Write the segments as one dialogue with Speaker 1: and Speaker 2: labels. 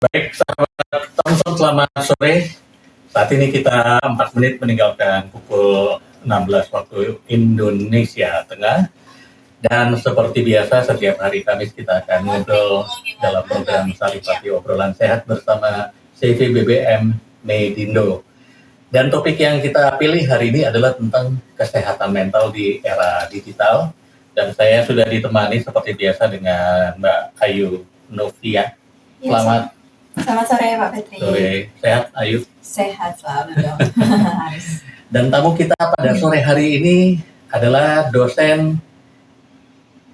Speaker 1: Baik, sahabat Thompson, selamat sore. Saat ini kita 4 menit meninggalkan pukul 16 waktu Indonesia Tengah. Dan seperti biasa, setiap hari Kamis kita akan ngobrol dalam program Saripati Obrolan Sehat bersama CVBBM Medindo. Dan topik yang kita pilih hari ini adalah tentang kesehatan mental di era digital. Dan saya sudah ditemani seperti biasa dengan Mbak Ayu Novia.
Speaker 2: Selamat sore Pak Petri.
Speaker 1: Sore, sehat Ayu?
Speaker 2: Sehat selalu dong.
Speaker 1: Dan tamu kita pada sore hari ini adalah dosen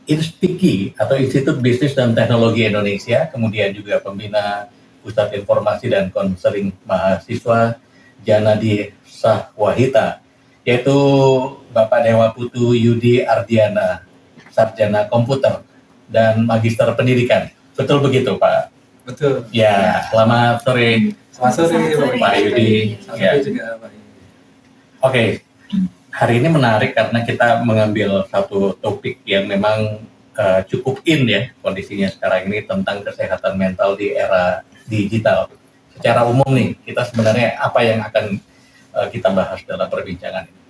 Speaker 1: INSPIKI atau Institut Bisnis dan Teknologi Indonesia, kemudian juga pembina Pusat Informasi dan Konseling Mahasiswa Janadi Sahwahita, yaitu Bapak Dewa Putu Yudi Ardiana, Sarjana Komputer dan Magister Pendidikan. Betul begitu Pak?
Speaker 3: Betul.
Speaker 1: Ya, selamat sore.
Speaker 3: Selamat sore
Speaker 1: Pak Yudi.
Speaker 3: Ya. Juga Pak Yudi.
Speaker 1: Oke, hari ini menarik karena kita mengambil satu topik yang memang cukup in ya kondisinya sekarang ini tentang kesehatan mental di era digital. Secara umum nih, kita sebenarnya apa yang akan kita bahas dalam perbincangan ini?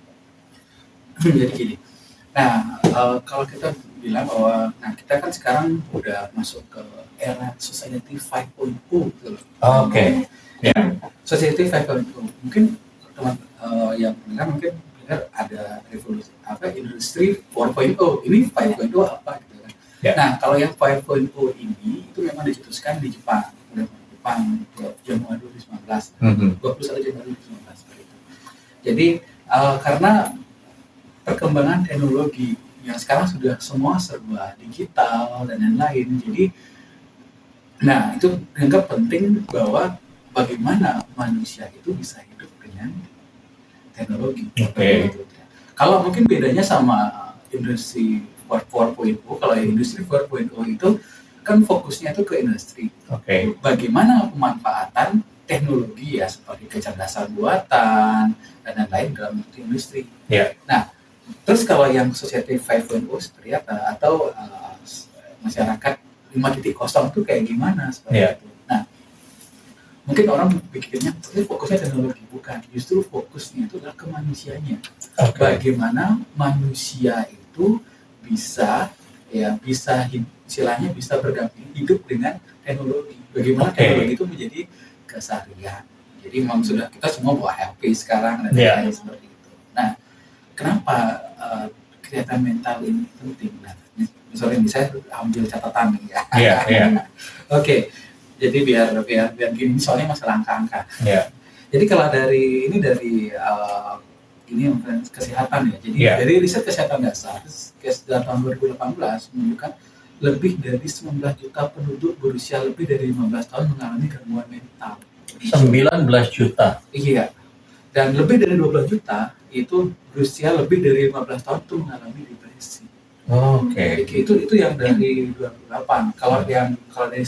Speaker 3: Jadi gini, nah kalau kita bilang bahwa kita kan sekarang udah masuk ke era Society 5.0 gitu loh.
Speaker 1: Oke. Ya.
Speaker 3: Society 5.0. Mungkin teman yang dengar mungkin ada revolusi industri 4.0. Ini 5.0 apa gitu kan.
Speaker 1: Ya.
Speaker 3: Nah, kalau yang 5.0 ini itu memang dicetuskan di Jepang. Januari 2019. 21 Januari 2019 seperti itu. Jadi karena perkembangan teknologi yang sekarang sudah semua serba digital dan lain-lain. Jadi nah, itu dianggap penting bahwa bagaimana manusia itu bisa hidup dengan teknologi.
Speaker 1: Oke.
Speaker 3: Kalau mungkin bedanya sama industri 4.0, kalau industri 4.0 itu kan fokusnya itu ke industri.
Speaker 1: Oke.
Speaker 3: Bagaimana pemanfaatan teknologi ya seperti kecerdasan buatan dan lain-lain dalam industri.
Speaker 1: Ya.
Speaker 3: Nah, terus kalau yang Society 5.0 seperti apa atau masyarakat 5.0 itu kayak gimana seperti itu. Nah, mungkin orang pikirnya fokusnya teknologi, bukan, justru fokusnya itu adalah ke manusianya. Bagaimana manusia itu bisa istilahnya bisa berdampingan hidup dengan teknologi. Bagaimana teknologi itu menjadi keseharian. Jadi memang sudah kita semua bawa HP sekarang dan lain-lain seperti itu. Nah, kenapa kesehatan mental ini penting? Nah, misalnya ini saya ambil catatan nih ya.
Speaker 1: Iya.
Speaker 3: Oke. Jadi biar gini, soalnya masalah angka-angka.
Speaker 1: Iya.
Speaker 3: Jadi kalau dari ini kesehatan ya. Jadi dari riset kesehatan dasar dalam tahun 2018 menunjukkan lebih dari 19 juta penduduk berusia lebih dari 15 tahun mengalami gangguan mental.
Speaker 1: 19 juta.
Speaker 3: Iya. Dan lebih dari 12 juta itu berusia lebih dari 15 tahun itu mengalami depresi.
Speaker 1: Oke.
Speaker 3: Itu yang dari 2008. Kalau dari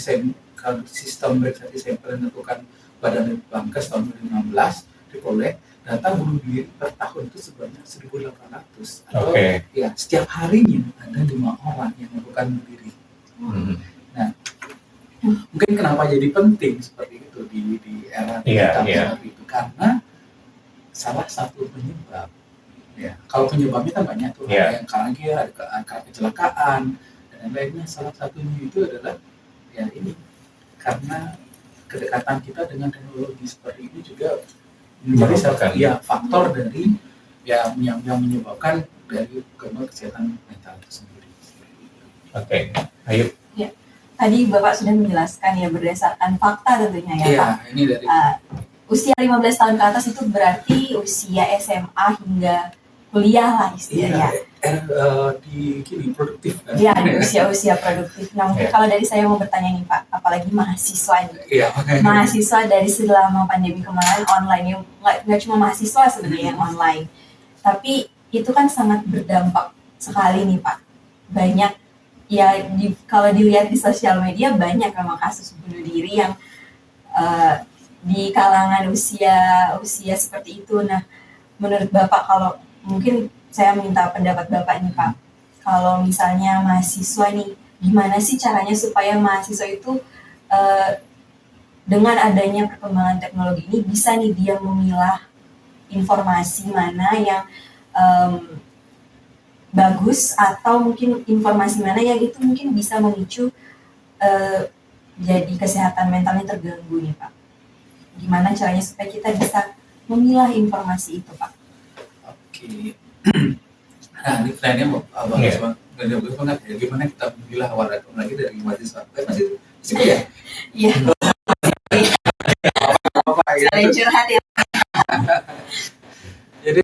Speaker 3: sistem verifikasi sampel yang dilakukan Badan Litbangkes tahun 2016 diperoleh data bunuh diri per tahun itu sebanyak 1.800 atau ya setiap harinya ada 5 orang yang melakukan bunuh diri. Nah, mungkin kenapa jadi penting seperti itu di era digital seperti itu, karena salah satu penyebab ya, kalau penyebabnya kan banyak tuh, yang karena ada kecelakaan dan lainnya, salah satunya itu adalah ya ini karena kedekatan kita dengan teknologi seperti ini juga menjadi salah faktor dari yang menyebabkan dari gangguan kesehatan mental itu sendiri.
Speaker 1: Oke, Ayu.
Speaker 2: Ya, tadi Bapak sudah menjelaskan ya berdasarkan fakta tentunya ya Pak.
Speaker 3: Ini dari
Speaker 2: usia 15 tahun ke atas itu berarti usia SMA hingga kuliah lah istilahnya.
Speaker 3: Di produktif kan?
Speaker 2: Iya, di usia produktif. Nah, mungkin kalau dari saya mau bertanya nih Pak, apalagi mahasiswa ini. Mahasiswa dari selama pandemi kemarin online, nggak cuma mahasiswa sebenarnya yang online, tapi itu kan sangat berdampak sekali nih Pak. Banyak ya, kalau dilihat di sosial media banyak memang kasus bunuh diri yang di kalangan usia seperti itu. Nah, menurut Bapak, kalau mungkin saya minta pendapat Bapak nih Pak, kalau misalnya mahasiswa nih, gimana sih caranya supaya mahasiswa itu dengan adanya perkembangan teknologi ini bisa nih dia memilah informasi mana yang bagus atau mungkin informasi mana yang itu mungkin bisa memicu jadi kesehatan mentalnya terganggu nih Pak. Gimana caranya supaya kita bisa memilah informasi itu Pak?
Speaker 3: Oke. Nah ini plannya bagus banget ya. Gimana kita memilah warna lagi dari mahasiswa? Masih kuliah?
Speaker 2: Iya. Saling curhat ya.
Speaker 3: Jadi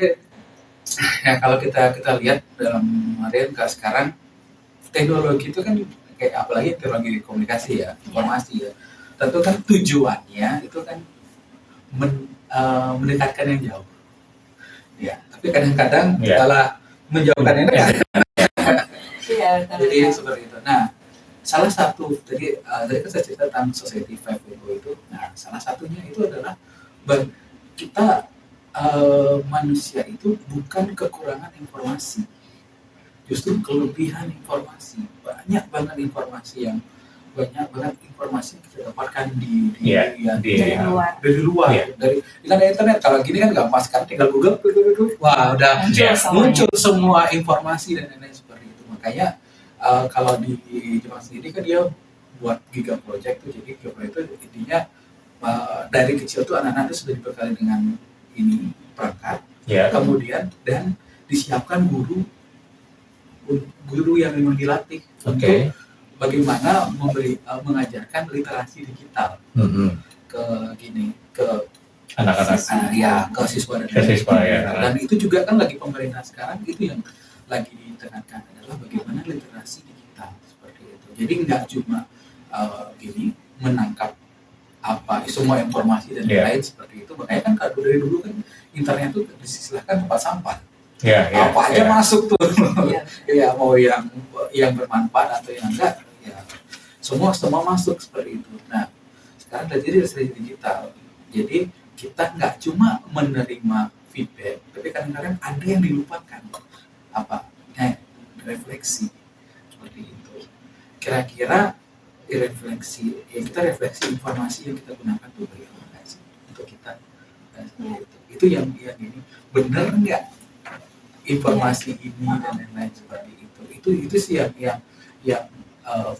Speaker 3: ya kalau kita lihat dalam harian sekarang teknologi itu kan kayak apalagi teknologi komunikasi ya, informasi ya. Tentu kan tujuannya itu kan mendekatkan yang jauh. Ya, tapi kadang-kadang malah menjauhkan yang dekat.
Speaker 2: Iya, betul.
Speaker 3: Jadi seperti itu. Nah, salah satu tadi kan saya cerita tentang Society 5.0 itu. Nah, salah satunya itu adalah kita manusia itu bukan kekurangan informasi, justru kelebihan informasi. Banyak banget informasi yang kita dapatkan dari luar. Dari internet. Kalau gini kan gampang sekarang tinggal Google, wah udah muncul semua informasi dan lain-lain seperti itu. Makanya kalau di Jepang sendiri kan dia buat Giga Project tuh, jadi Giga Project itu intinya dari kecil tuh anak-anak itu sudah dibekali dengan ini perangkat, kemudian dan disiapkan guru yang memang dilatih untuk bagaimana mengajarkan literasi digital ke
Speaker 1: anak-anak,
Speaker 3: ke siswa dan dan itu juga kan lagi pemerintah sekarang itu yang lagi ditekankan adalah bagaimana literasi digital seperti itu. Jadi nggak cuma menangkap semua informasi dan lain seperti itu. Makanya kan kalau dari dulu kan internet itu disilahkan tempat sampah. Apa aja masuk tuh. Ya mau yang bermanfaat atau yang enggak, ya semua masuk seperti itu. Nah, sekarang terjadi literasi digital. Jadi kita nggak cuma menerima feedback, tapi kadang-kadang ada yang dilupakan. Refleksi seperti itu. Kira-kira kita refleksi informasi yang kita gunakan itu bagaimana sih untuk kita itu yang ini benar nggak informasi ini dan lain-lain seperti itu sih yang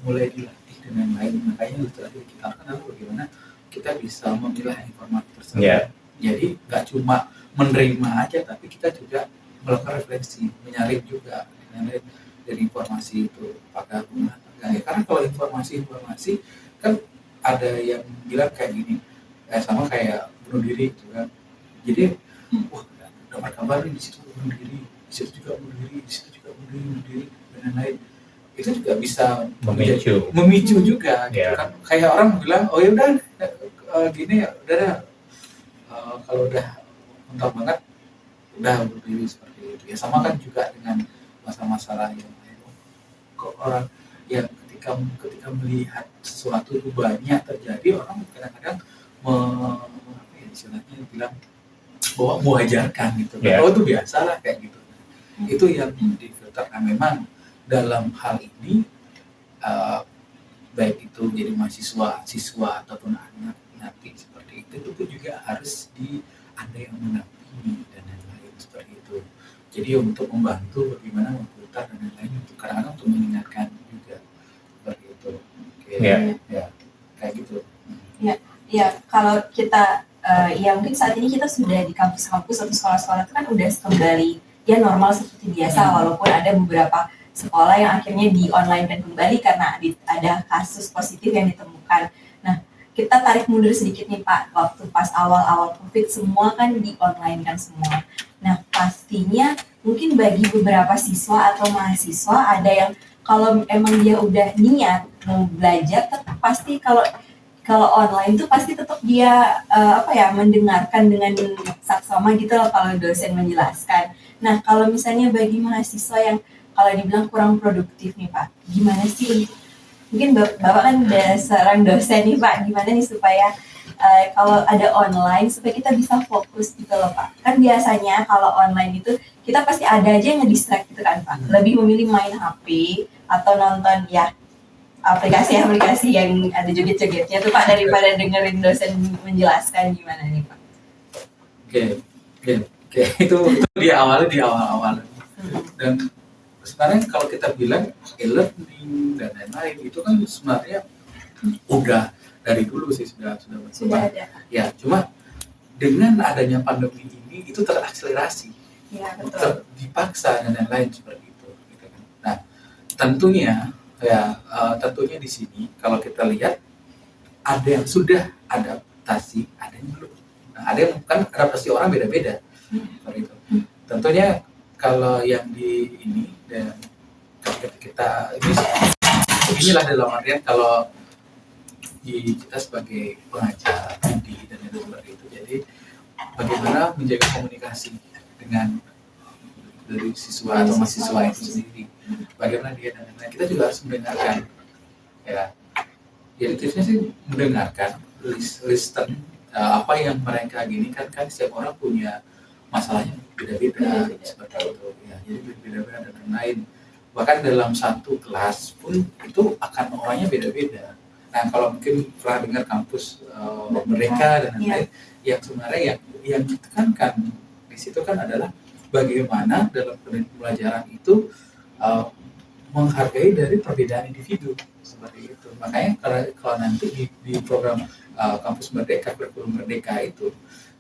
Speaker 3: mulai dilatih dengan lain. Makanya literasi digital kan bagaimana kita bisa memilah informasi tersebut. Jadi nggak cuma menerima aja, tapi kita juga melakukan refleksi, menyaring juga dari informasi itu apakah benar. Karena kalau informasi kan ada yang bilang kayak gini, sama kayak bunuh diri gitu kan. Jadi dapat kabar nih di situ bunuh diri, di situ juga bunuh diri, di situ juga bunuh diri dan lain-lain. Itu juga bisa memicu juga gitu kan. Kayak orang bilang, oh ya udah gini udah kalau udah mentok banget udah bunuh diri seperti itu. Ya sama kan juga dengan masalah yang kok orang yang ketika melihat sesuatu itu banyak terjadi, orang kadang-kadang istilahnya bilang bahwa mewajarkan gitu. Oh itu biasalah kayak gitu. Itu yang difilterkan. Memang dalam hal ini baik itu jadi siswa ataupun anak nanti seperti itu pun juga harus ada yang mendampingi dan lain-lain seperti itu. Jadi untuk membantu bagaimana memputar dan lain-lain, untuk kadang-kadang untuk mengingatkan juga seperti itu. Kayak gitu.
Speaker 2: Ya kalau kita ya mungkin saat ini kita sudah di kampus-kampus atau sekolah-sekolah itu kan udah kembali ya normal seperti biasa, walaupun ada beberapa sekolah yang akhirnya di online dan kembali karena ada kasus positif yang ditemukan. Nah, kita tarik mundur sedikit nih Pak, waktu pas awal-awal COVID semua kan di online kan semua. Nah, pastinya mungkin bagi beberapa siswa atau mahasiswa ada yang kalau emang dia udah niat mau belajar, tetap pasti kalau online itu pasti tetap dia mendengarkan dengan saksama gitu loh kalau dosen menjelaskan. Nah, kalau misalnya bagi mahasiswa yang kalau dibilang kurang produktif nih Pak, gimana sih? Mungkin Bapak kan seorang dosen nih Pak, gimana nih supaya kalau ada online supaya kita bisa fokus gitu loh Pak. Kan biasanya kalau online itu kita pasti ada aja yang nge-distract gitu kan Pak. Lebih memilih main HP atau nonton ya aplikasi-aplikasi yang ada joget-jogetnya tuh Pak, daripada dengerin dosen menjelaskan gimana nih Pak?
Speaker 3: Oke. Itu di awal-awal. Dan sebenarnya kalau kita bilang e-learning dan lain-lain itu kan sebenarnya udah dari dulu sih sudah
Speaker 2: ada.
Speaker 3: Ya, cuma dengan adanya pandemi ini itu terakselerasi,
Speaker 2: Ya, betul.
Speaker 3: dipaksa dan lain-lain seperti itu. Gitu kan. Nah, tentunya di sini kalau kita lihat ada yang sudah adaptasi, ada yang belum. Nah, ada yang kan adaptasi orang beda-beda seperti itu. Tentunya kalau yang di ini dan kita ini inilah dalam artian kalau kita sebagai pengajar, pendidik dan itu seperti itu. Jadi bagaimana menjaga komunikasi dengan dari siswa atau mahasiswa itu sendiri, bagaimana dia dan lain-lain. Kita juga harus mendengarkan, ya. Jadi tipsnya sih mendengarkan, listen apa yang mereka gini kan setiap orang punya masalahnya beda-beda seperti itu. Ya, jadi beda-beda dan lain-lain. Bahkan dalam satu kelas pun itu akan orangnya beda-beda. Nah, kalau mungkin pernah dengar kampus mereka dan lain-lain, yang sebenarnya yang ditekankan di situ kan adalah bagaimana dalam pembelajaran itu menghargai dari perbedaan individu seperti itu. Makanya kalau nanti di program kampus merdeka, kurikulum merdeka itu,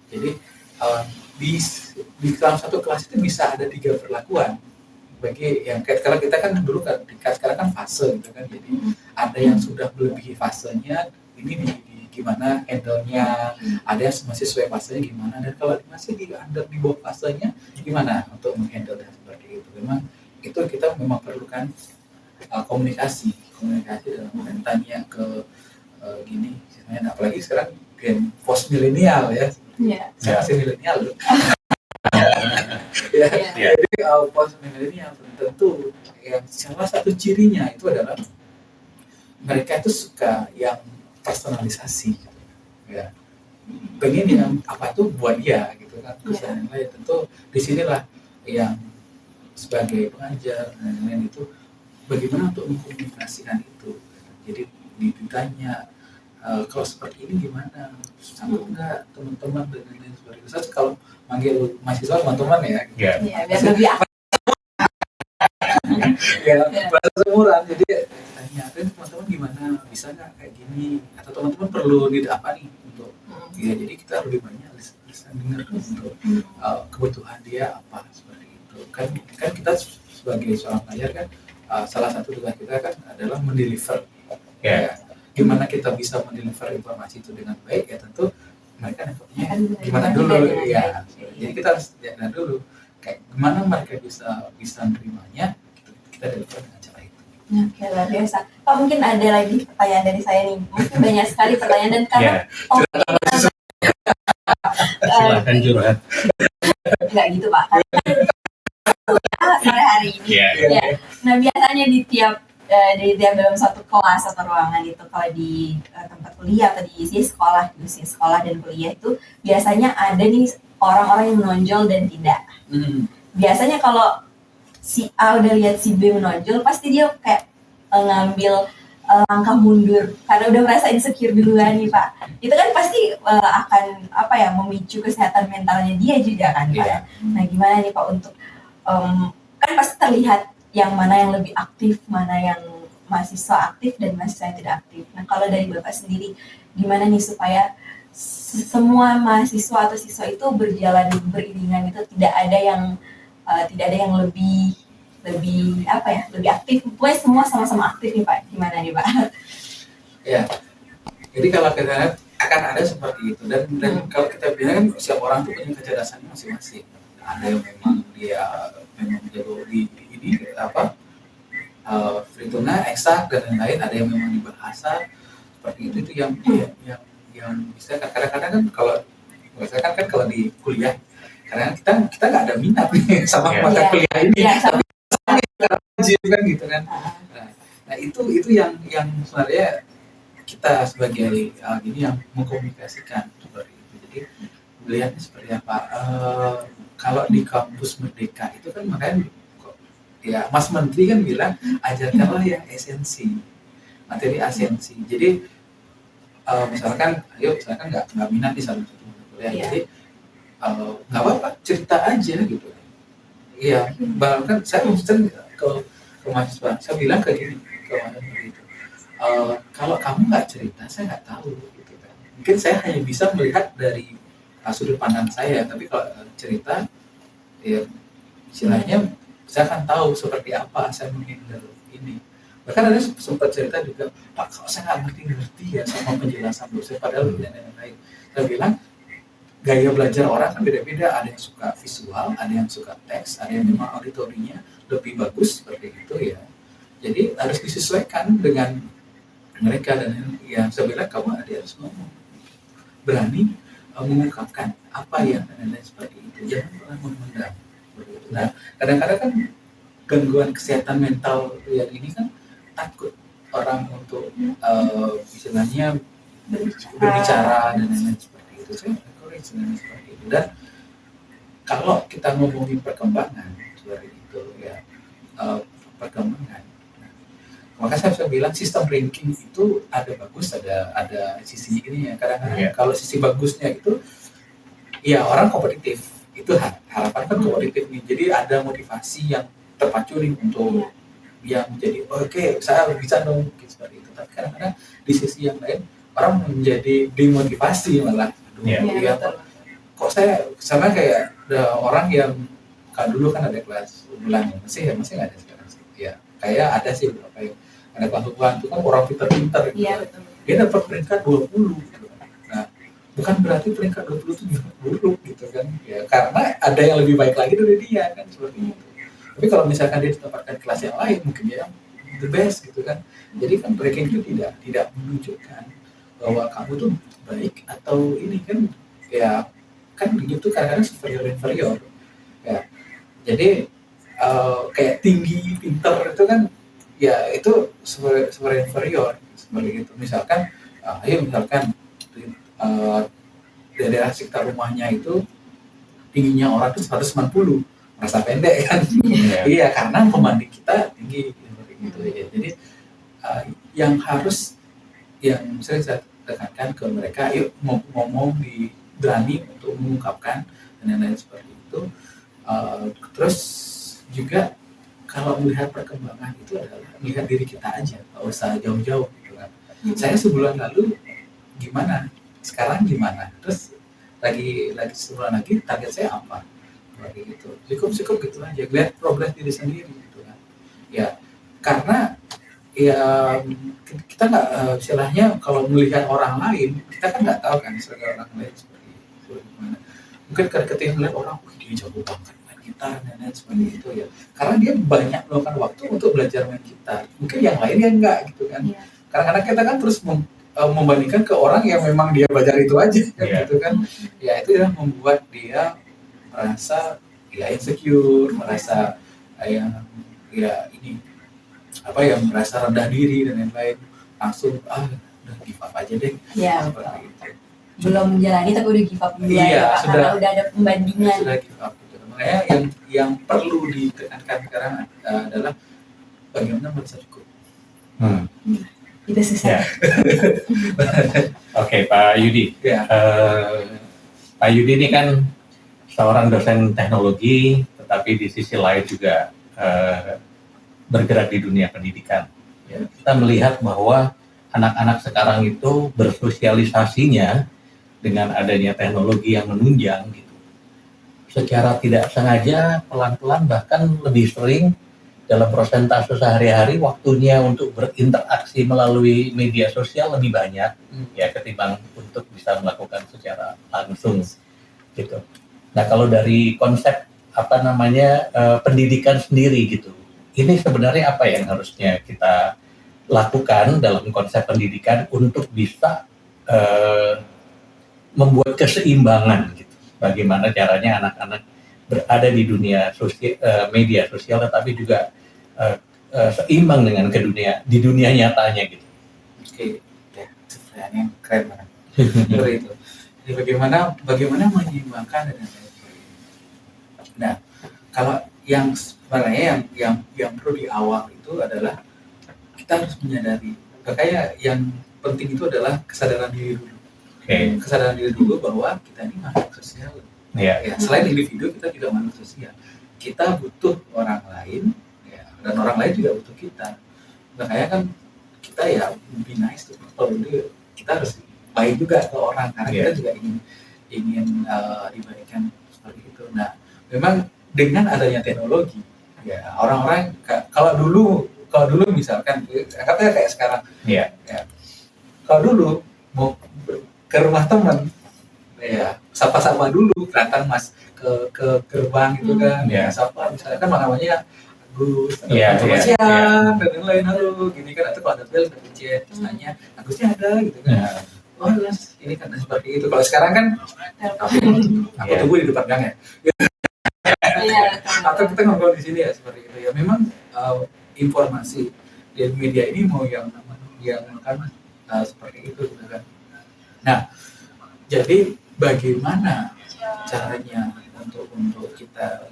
Speaker 3: jadi di dalam satu kelas itu bisa ada 3 perlakuan. Bagi yang kalau kita kan dulu kan sekarang kan fase gitu kan, jadi ada yang sudah melebihi fasenya, ini gimana handle-nya, ada yang masih sesuai fasenya gimana, dan kalau masih di bawah fasenya gimana untuk menghandle dan seperti itu. Memang itu kita memang perlukan komunikasi dalam tanya ke gini, apalagi sekarang gen post milenial ya, masih milenial loh. Jadi post milenial tentu yang salah satu cirinya itu adalah mereka itu suka yang personalisasi, ya, pengen yang apa tuh buat dia gitu kan. Terus yang lain tentu disinilah yang sebagai pengajar dan lain-lain itu bagaimana untuk mengkomunikasikan itu. Jadi ditanya kalau seperti ini gimana, sanggup nggak teman-teman dan lain-lain seperti itu. Saya kalau manggil mahasiswa teman-teman ya,
Speaker 2: biar lebih
Speaker 3: bahasa seumuran. Jadi tanyakan teman-teman gimana, bisa nggak kayak gini, atau teman-teman perlu apa nih untuk ya, jadi kita lebih banyak bisa dengar untuk kebutuhan dia apa seperti itu. Kan kita sebagai seorang pengajar kan salah satu tugas kita kan adalah mendeliver. Gimana kita bisa mendeliver informasi itu dengan baik, ya tentu mereka nangkepnya gimana dulu ya. Jadi kita harus lihat dulu kayak gimana mereka bisa menerimanya, kita deliver dengan cara itu.
Speaker 2: Oke, luar biasa. Pak, mungkin ada lagi pertanyaan dari saya nih. Mungkin banyak sekali pertanyaan dan karena
Speaker 1: silakan curhat.
Speaker 2: Enggak gitu Pak. Karena sore hari ini. Nah, biasanya di tiap dalam satu kelas atau ruangan itu, kalau di tempat kuliah atau di sekolah dan kuliah itu biasanya ada nih orang-orang yang menonjol dan tidak. Biasanya kalau si A udah lihat si B menonjol, pasti dia kayak ngambil langkah mundur karena udah merasa insecure duluan nih Pak. Itu kan pasti akan memicu kesehatan mentalnya dia juga kan Pak. Nah, gimana nih Pak untuk kan pasti terlihat yang mana yang lebih aktif, mana yang mahasiswa aktif dan mahasiswa yang tidak aktif. Nah, kalau dari Bapak sendiri, gimana nih supaya semua mahasiswa atau siswa itu berjalan beriringan, itu tidak ada yang lebih aktif. Pokoknya semua sama-sama aktif nih Pak. Gimana nih Pak?
Speaker 3: Ya, jadi kalau kita lihat akan ada seperti itu, dan kalau kita bilang kan setiap orang tuh punya kecerdasannya masing-masing. Ada yang memang dia memang jago di ini perhitungan eksak dan lain-lain, ada yang memang di bahasa seperti itu yang bisa kadang-kadang kan kalau misalkan kan kalau di kuliah karena kita nggak ada minat nih sama mata kuliah ini, tapi kan gitu kan. Nah itu yang sebenarnya kita sebagai ini yang mengkomunikasikan seperti itu. Jadi melihatnya seperti apa. Kalau di kampus Merdeka itu kan makanya ya Mas Menteri kan bilang ajarkanlah yang esensi. materi asensi. Jadi misalkan nggak minat di salah satu kuliah, jadi nggak apa-apa, cerita aja gitu. Iya, bahkan saya sering ke mahasiswa, saya bilang ke mahasiswa gitu, kalau kamu nggak cerita, saya nggak tahu gitu kan. Mungkin saya hanya bisa melihat dari sudut pandang saya, tapi kalau cerita, ya istilahnya saya akan tahu seperti apa saya menghandle ini. Bahkan ada sempat cerita juga, Pak, kalau saya nggak ngerti ya sama penjelasan dosen, padahal dan lain-lain. Saya bilang, gaya belajar orang kan beda-beda, ada yang suka visual, ada yang suka teks, ada yang memang auditorinya lebih bagus seperti itu ya. Jadi harus disesuaikan dengan mereka, dan yang saya bilang kamu harus ngomong, berani mengungkapkan apa yang dan seperti itu, jangan pernah memendam. Nah, kadang-kadang kan gangguan kesehatan mental yang ini kan takut orang untuk istilahnya berbicara dan lain-lain seperti itu. Saya encourage dengan seperti itu. Dan kalau kita ngomongin perkembangan seperti itu ya, perkembangan. Maka saya bilang sistem ranking itu ada bagus, ada sisi ini ya. Kadang-kadang kalau sisi bagusnya itu ya orang kompetitif, itu harapan kan kompetitif nih. Jadi ada motivasi yang terpacu nih untuk yang menjadi oke, saya bisa dong seperti itu. Tapi kadang-kadang di sisi yang lain orang menjadi demotivasi malah. Kok saya sama kayak orang yang kan dulu kan ada kelas unggulan, masih nggak ada sekarang sih. Ya kayak ada sih beberapa yang ada kelas unggulan itu kan orang pintar-pintar gitu.
Speaker 2: Betul.
Speaker 3: Dia dapat peringkat 20 gitu. Nah, bukan berarti peringkat 20 itu buruk gitu kan ya, karena ada yang lebih baik lagi dari dia kan seperti itu. Tapi kalau misalkan dia ditempatkan kelas yang lain, mungkin dia the best gitu kan. Jadi kan ranking itu tidak menunjukkan bahwa kamu tuh baik atau ini kan ya, kan hidup tuh kadang-kadang superior ya. Jadi kayak tinggi pintar itu kan ya itu superior seperti itu. Misalkan misalkan daerah sekitar rumahnya itu tingginya orang itu 190, merasa pendek kan. Iya, karena pembanding kita tinggi gitu ya. Jadi yang saya tekankan ke mereka, yuk ngomong, berani untuk mengungkapkan dan lain-lain seperti itu. Terus juga kalau melihat perkembangan itu adalah melihat diri kita aja, nggak usah jauh-jauh gitu kan. Saya sebulan lalu gimana, sekarang gimana, terus lagi sebulan lagi target saya apa, seperti itu. Cukup gitu aja, lihat progres diri sendiri gitu kan. Ya karena ya kita nggak istilahnya kalau melihat orang lain, kita kan nggak tahu kan sebagai orang lain seperti itu gimana. Mungkin ketika melihat orang, dia jago banget main gitar dan lain seperti itu ya, karena dia banyak melakukan waktu untuk belajar main gitar. Mungkin yang lain yang enggak gitu kan. Kadang-kadang kita kan terus membandingkan ke orang yang memang dia belajar itu aja kan, gitu kan. Ya itu yang membuat dia merasa ya insecure, merasa yang ya ini apa yang merasa rendah diri dan lain-lain, langsung udah give up aja deh.
Speaker 2: Iya. Belum menjalani tapi udah give up dulu ya, karena udah ada pembandingan.
Speaker 3: Sudah give up gitu. Makanya yang perlu ditekankan sekarang adalah bagaimana merasa cukup.
Speaker 2: Itu susah.
Speaker 1: Oke, Pak Yudi. Pak Yudi ini kan seorang dosen teknologi, tetapi di sisi lain juga bergerak di dunia pendidikan. Ya, kita melihat bahwa anak-anak sekarang itu bersosialisasinya dengan adanya teknologi yang menunjang gitu. Secara tidak sengaja, pelan-pelan bahkan lebih sering dalam persentase sehari-hari waktunya untuk berinteraksi melalui media sosial lebih banyak ya ketimbang untuk bisa melakukan secara langsung gitu. Nah, kalau dari konsep pendidikan sendiri gitu, ini sebenarnya apa yang harusnya kita lakukan dalam konsep pendidikan untuk bisa membuat keseimbangan gitu. Bagaimana caranya anak-anak berada di dunia media sosial tetapi juga seimbang dengan di dunia nyatanya gitu.
Speaker 3: Oke, ya, pertanyaannya keren banget. Itu. Jadi bagaimana menyeimbangkan dengan nah, kalau yang sebenarnya yang perlu di awal itu adalah kita harus menyadari Makanya yang penting itu adalah kesadaran diri dulu. Kesadaran diri dulu bahwa kita ini makhluk sosial. Ya, selain individu, kita juga makhluk sosial. Kita butuh orang lain, ya, dan orang lain juga butuh kita. Makanya kan kita ya be nice to people. Jadi kita harus baik juga ke orang karena kita juga ingin dibaikan seperti itu. Nah, memang dengan adanya teknologi, ya orang-orang kalau dulu misalkan anggapnya kayak sekarang, ya, kalau dulu mau ke rumah teman, ya sapa-sapa dulu, kelihatan Mas ke gerbang gitu kan, sapa misalnya kan namanya Agus, selamat siang dan lain-lain, halo gini kan, atau kalau ada bel terus tanya Agusnya ada gitu kan. Oh Mas, ini kan seperti itu. Kalau sekarang kan aku tunggu di depan gang ya. Atau kita ngobrol di sini ya seperti itu ya. Memang informasi di media ini mau yang kan seperti itu gitu kan. Nah, jadi bagaimana caranya untuk kita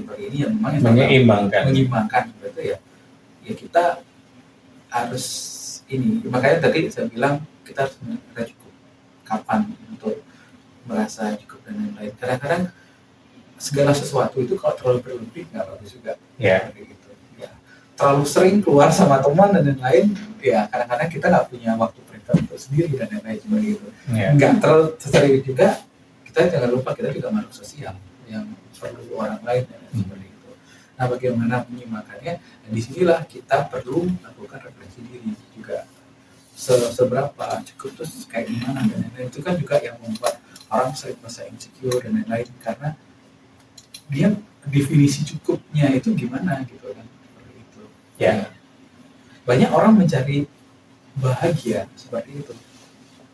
Speaker 3: begini ya memang menyeimbangkan seperti ya. Ya kita harus ini. Makanya tadi saya bilang kita harus merasa cukup. Kapan untuk merasa cukup dan lain-lain. Kadang-kadang segala sesuatu itu kalau terlalu berlebih nggak bagus juga. Gitu. Ya. Terlalu sering keluar sama teman dan lain-lain, ya kadang-kadang kita nggak punya waktu private untuk sendiri dan lain-lain seperti itu. Nggak terlalu sering juga, kita jangan lupa kita juga makhluk sosial yang perlu orang lain dan seperti itu. Nah, bagaimana menyimakkannya? Dan disinilah kita perlu lakukan refleksi diri juga. Seberapa cukup terus kayak gimana dan lain-lain, itu kan juga yang membuat orang sering merasa insecure dan lain-lain karena dia definisi cukupnya itu gimana gitu kan, seperti itu. Ya. Banyak orang mencari bahagia seperti itu.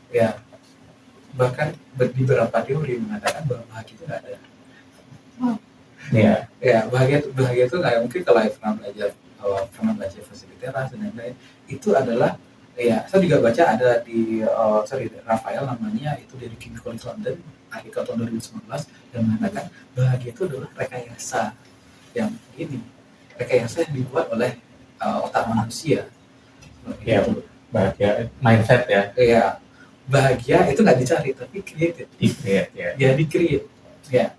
Speaker 3: Ya. Bahkan di beberapa teori mengatakan bahwa bahagia itu nggak ada. Ya, bahagia itu nggak mungkin. Kalau pernah belajar fasilitator dan lain-lain, itu adalah ya, saya juga baca ada di Rafael namanya, itu dari King College London, artikel tahun 2019 yang mengatakan bahagia itu adalah rekayasa yang yang dibuat oleh otak manusia.
Speaker 1: Ya, bahagia mindset ya.
Speaker 3: Iya, bahagia itu nggak dicari tapi created. Ya, di-create. Ya,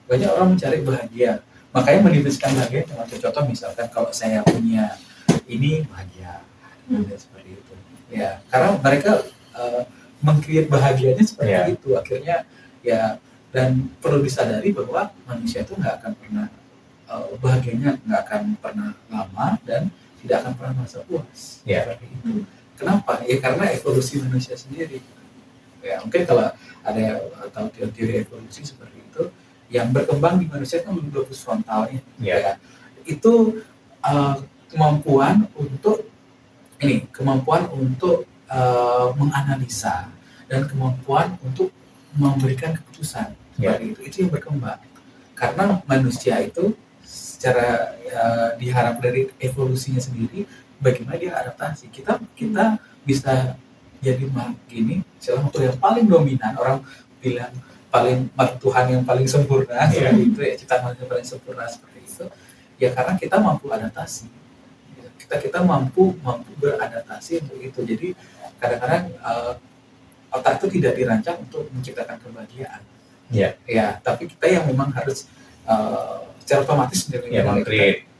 Speaker 3: banyak orang mencari bahagia, makanya mendefinisikan bahagia dengan contoh misalkan kalau saya punya ini bahagia. Seperti itu ya, karena mereka meng-create bahagianya seperti itu akhirnya ya. Dan perlu disadari bahwa manusia itu nggak akan pernah bahagianya nggak akan pernah lama dan tidak akan pernah merasa puas seperti itu. Kenapa? Ya karena evolusi manusia sendiri ya. Mungkin kalau ada atau teori evolusi seperti itu yang berkembang di manusia kan lobus frontalnya ya. Itu kemampuan untuk menganalisa dan kemampuan untuk memberikan keputusan seperti itu yang berkembang karena manusia itu secara diharap dari evolusinya sendiri bagaimana dia adaptasi. Kita bisa jadi gini salah satu yang paling dominan, orang bilang Tuhan yang paling sempurna seperti itu ya, ciptaan manusia paling sempurna seperti itu ya, karena kita mampu adaptasi. Kita mampu beradaptasi untuk itu. Jadi kadang-kadang otak itu tidak dirancang untuk menciptakan kebahagiaan. Ya, tapi kita yang memang harus secara otomatis meng-create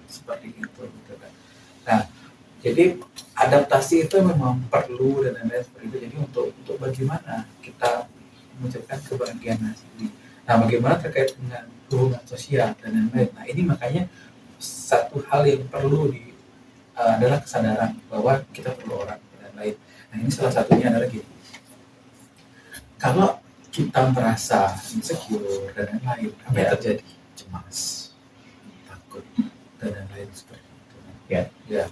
Speaker 3: seperti itu. Gitu kan. Nah, jadi adaptasi itu memang perlu dan lain-lain seperti itu. Jadi untuk bagaimana kita menciptakan kebahagiaan sendiri. Nah, bagaimana terkait dengan hubungan sosial dan lain-lain. Nah, ini makanya satu hal yang perlu adalah kesadaran bahwa kita perlu orang dan lain. Nah, ini salah satunya adalah gini. Kalau kita merasa insecure dan lain-lain, apa yang terjadi? Cemas, takut dan lain-lain seperti itu. Ya.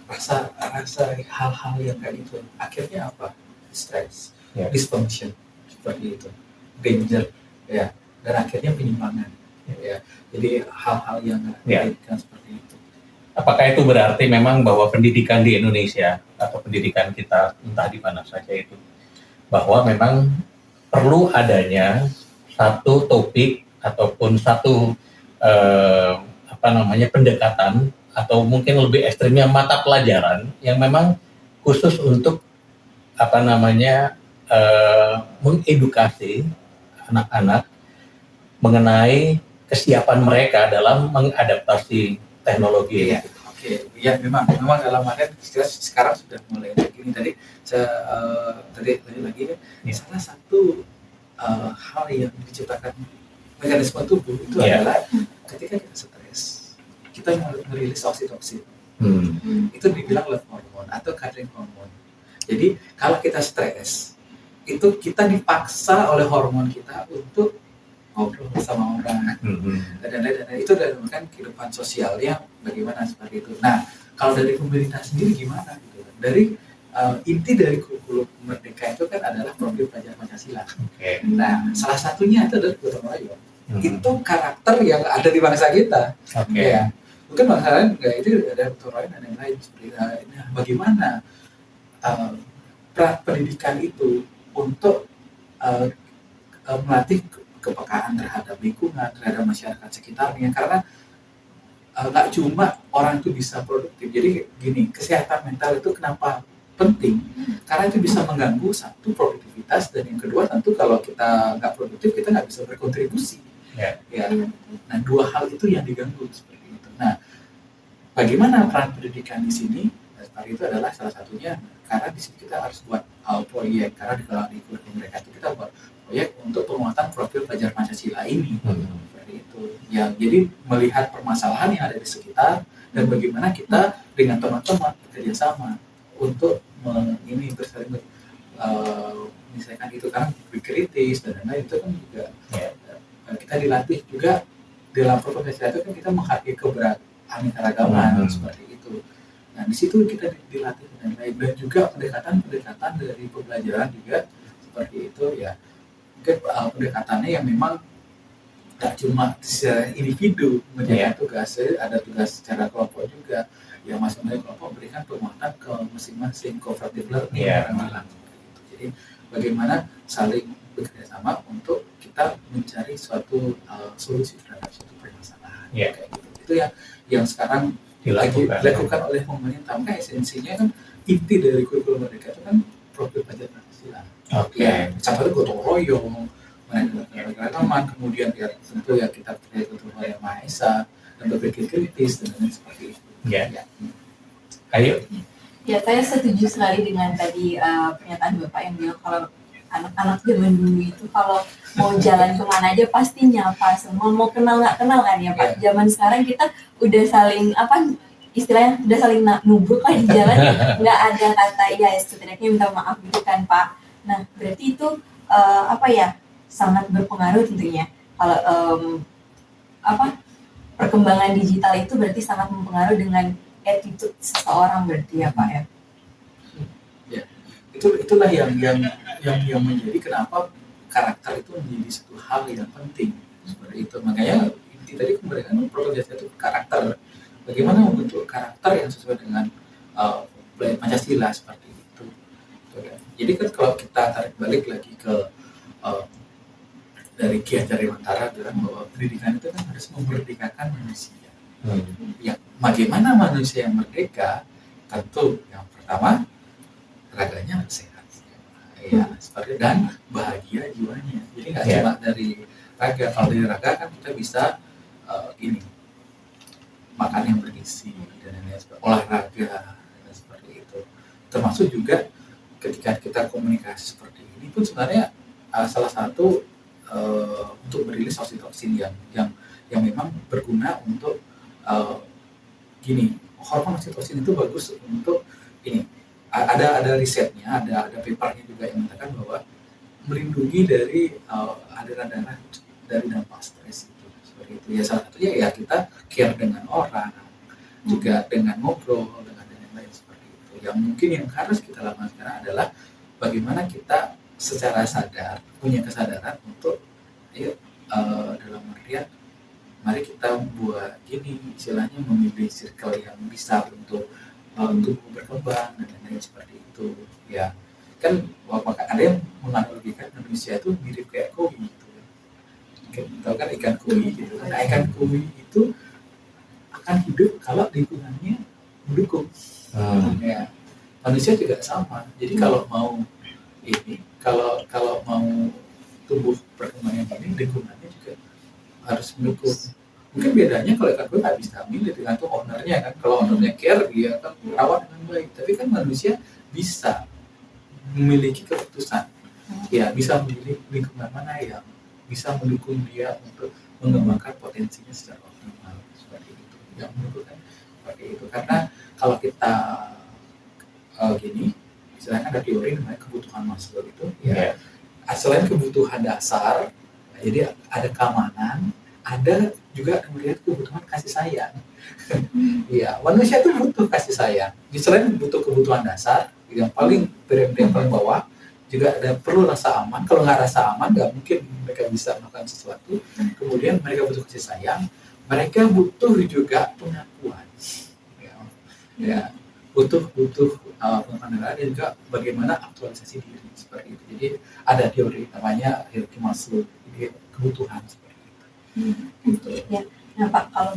Speaker 3: Rasa hal-hal yang kayak itu akhirnya apa? Stress, dysfunction seperti itu, danger, ya, dan akhirnya penyimpangan. Ya, jadi hal-hal yang kan seperti itu.
Speaker 1: Apakah itu berarti memang bahwa pendidikan di Indonesia atau pendidikan kita entah di mana saja itu, bahwa memang perlu adanya satu topik ataupun satu pendekatan atau mungkin lebih ekstrimnya mata pelajaran yang memang khusus untuk mengedukasi anak-anak mengenai kesiapan mereka dalam mengadaptasi teknologi.
Speaker 3: Iya, oke. Ya memang dalam artian sekarang sudah mulai begini. Tadi tadi lagi salah satu hal yang diciptakan mekanisme tubuh itu adalah ketika kita stres, kita merilis oksitosin. Itu dibilang love hormone atau cuddling hormone. Jadi kalau kita stres, itu kita dipaksa oleh hormon kita untuk ngobrol bersama orang, dan itu kan kehidupan sosialnya bagaimana seperti itu. Nah, kalau dari pemerintah sendiri gimana gitu? Dari inti dari kurikulum Merdeka itu kan adalah profil pelajar Pancasila. Nah, salah satunya itu adalah gotong royong. Itu karakter yang ada di bangsa kita. Ya, mungkin bangsa lain enggak, itu ada gotong royong dan yang lain seperti itu. Nah, bagaimana pendidikan itu untuk melatih kepekaan terhadap lingkungan, terhadap masyarakat sekitarnya, karena nggak cuma orang itu bisa produktif. Jadi gini, kesehatan mental itu kenapa penting? Karena itu bisa mengganggu satu produktivitas, dan yang kedua tentu kalau kita nggak produktif kita nggak bisa berkontribusi. Ya. Nah, dua hal itu yang diganggu seperti itu. Nah, bagaimana peran pendidikan di sini? Seperti itu adalah salah satunya, karena di sini kita harus buat proyek, karena di kurikulum mereka itu kita buat proyek untuk penguatan profil pelajar Pancasila ini. Seperti itu. Ya, jadi melihat permasalahan yang ada di sekitar dan bagaimana kita dengan teman-teman bekerja sama untuk ini bersaling misalkan itu, karena berkritis dan lain-lain itu kan juga kita dilatih juga dalam profil Pancasila itu kan kita menghargai keanekaragaman seperti itu. Nah, di situ kita dilatih dan lain, dan juga pendekatan dari pembelajaran juga seperti itu ya. Mungkin pendekatannya yang memang tak cuma secara individu menjalankan tugas, ada tugas secara kelompok juga, yang masing-masing kelompok berikan penguatan ke masing-masing cooperative learning bareng-bareng. Jadi bagaimana saling bekerja sama untuk kita mencari suatu solusi terhadap suatu permasalahan. Kayak gitu. Itu yang sekarang dilakukan oleh pemerintah. Maka esensinya kan inti dari kurikulum Merdeka itu kan profil pelajar Pancasila. Ya, contohnya gotong royong, keragaman, kemudian ya tentu ya kita percaya gotong royong Maha Esa dan berpikir kritis dan lain seperti itu.
Speaker 1: Ayo.
Speaker 2: Ya, saya setuju sekali dengan tadi pernyataan Bapak yang bilang kalau anak-anak zaman dulu itu kalau mau jalan kemana aja pasti nyapa semua, mau kenal nggak kenal kan ya Pak. Zaman sekarang kita udah saling istilahnya udah saling nubruk lah di jalan, nggak ada kata ya setidaknya minta maaf gitu kan Pak. Nah, berarti itu sangat berpengaruh tentunya kalau perkembangan digital itu berarti sangat mempengaruhi dengan attitude seseorang berarti ya Pak ya.
Speaker 3: Itulah yang menjadi kenapa karakter itu menjadi satu hal yang penting seperti itu. Makanya inti tadi kemerdekaan progresnya itu karakter, bagaimana membentuk karakter yang sesuai dengan Pancasila seperti itu. Jadi kan kalau kita tarik balik lagi ke dari Ki Hajar Dewantara bilang bahwa pendidikan itu kan harus memerdekakan manusia. Ya, bagaimana manusia yang merdeka? Tentu yang pertama raganya harus sehat, ya seperti, dan bahagia jiwanya. Jadi nggak cuma dari raga. Kalau dari raga kan kita bisa makan yang bergizi dan lain-lain, olahraga dan seperti itu. Termasuk juga ketika kita komunikasi seperti ini pun sebenarnya salah satu untuk merilis oksitosin yang memang berguna untuk hormon oksitosin itu bagus untuk ini. Ada risetnya, ada papernya juga yang mengatakan bahwa melindungi dari aliran darah dari dampak stres itu seperti itu. Ya salah satunya ya kita care dengan orang, juga dengan ngobrol dengan lain seperti itu. Yang mungkin yang harus kita lakukan sekarang adalah bagaimana kita secara sadar punya kesadaran untuk dalam artian mari kita buat istilahnya memilih circle yang bisa untuk berkembang dan lain-lain seperti itu. Ya kan ada yang menganalogikan Indonesia itu mirip kayak koi gitu. Tahu kan ikan koi gitu. Nah, ikan koi itu akan hidup kalau lingkungannya mendukung. Ya, manusia juga sama. Jadi kalau mau kalau mau tumbuh perkembangan ini, lingkungannya juga harus mendukung. Mungkin bedanya kalau ikan koi nggak bisa milih, tergantung ownernya kan. Kalau ownernya care, dia kan merawat dengan baik. Tapi kan manusia bisa memiliki keputusan. Ya, bisa memilih lingkungan mana yang bisa mendukung dia untuk mengembangkan potensinya secara optimal, seperti itu. Yang menurut kan seperti itu. Karena kalau kita gini, istilahnya ada teori namanya kebutuhan Maslow itu, ya. Selain kebutuhan dasar, jadi ada keamanan, ada juga melihat kebutuhan kasih sayang. Iya, manusia itu butuh kasih sayang. Selain butuh kebutuhan dasar, yang paling bawah, juga ada perlu rasa aman. Kalau nggak rasa aman, nggak mungkin mereka bisa melakukan sesuatu. Kemudian mereka butuh kasih sayang, mereka butuh juga pengakuan. Ya, butuh pengenalan dan juga bagaimana aktualisasi diri seperti itu. Jadi ada teori namanya hierarki Maslow, jadi kebutuhan seperti itu.
Speaker 2: Ya. Nah Pak, kalau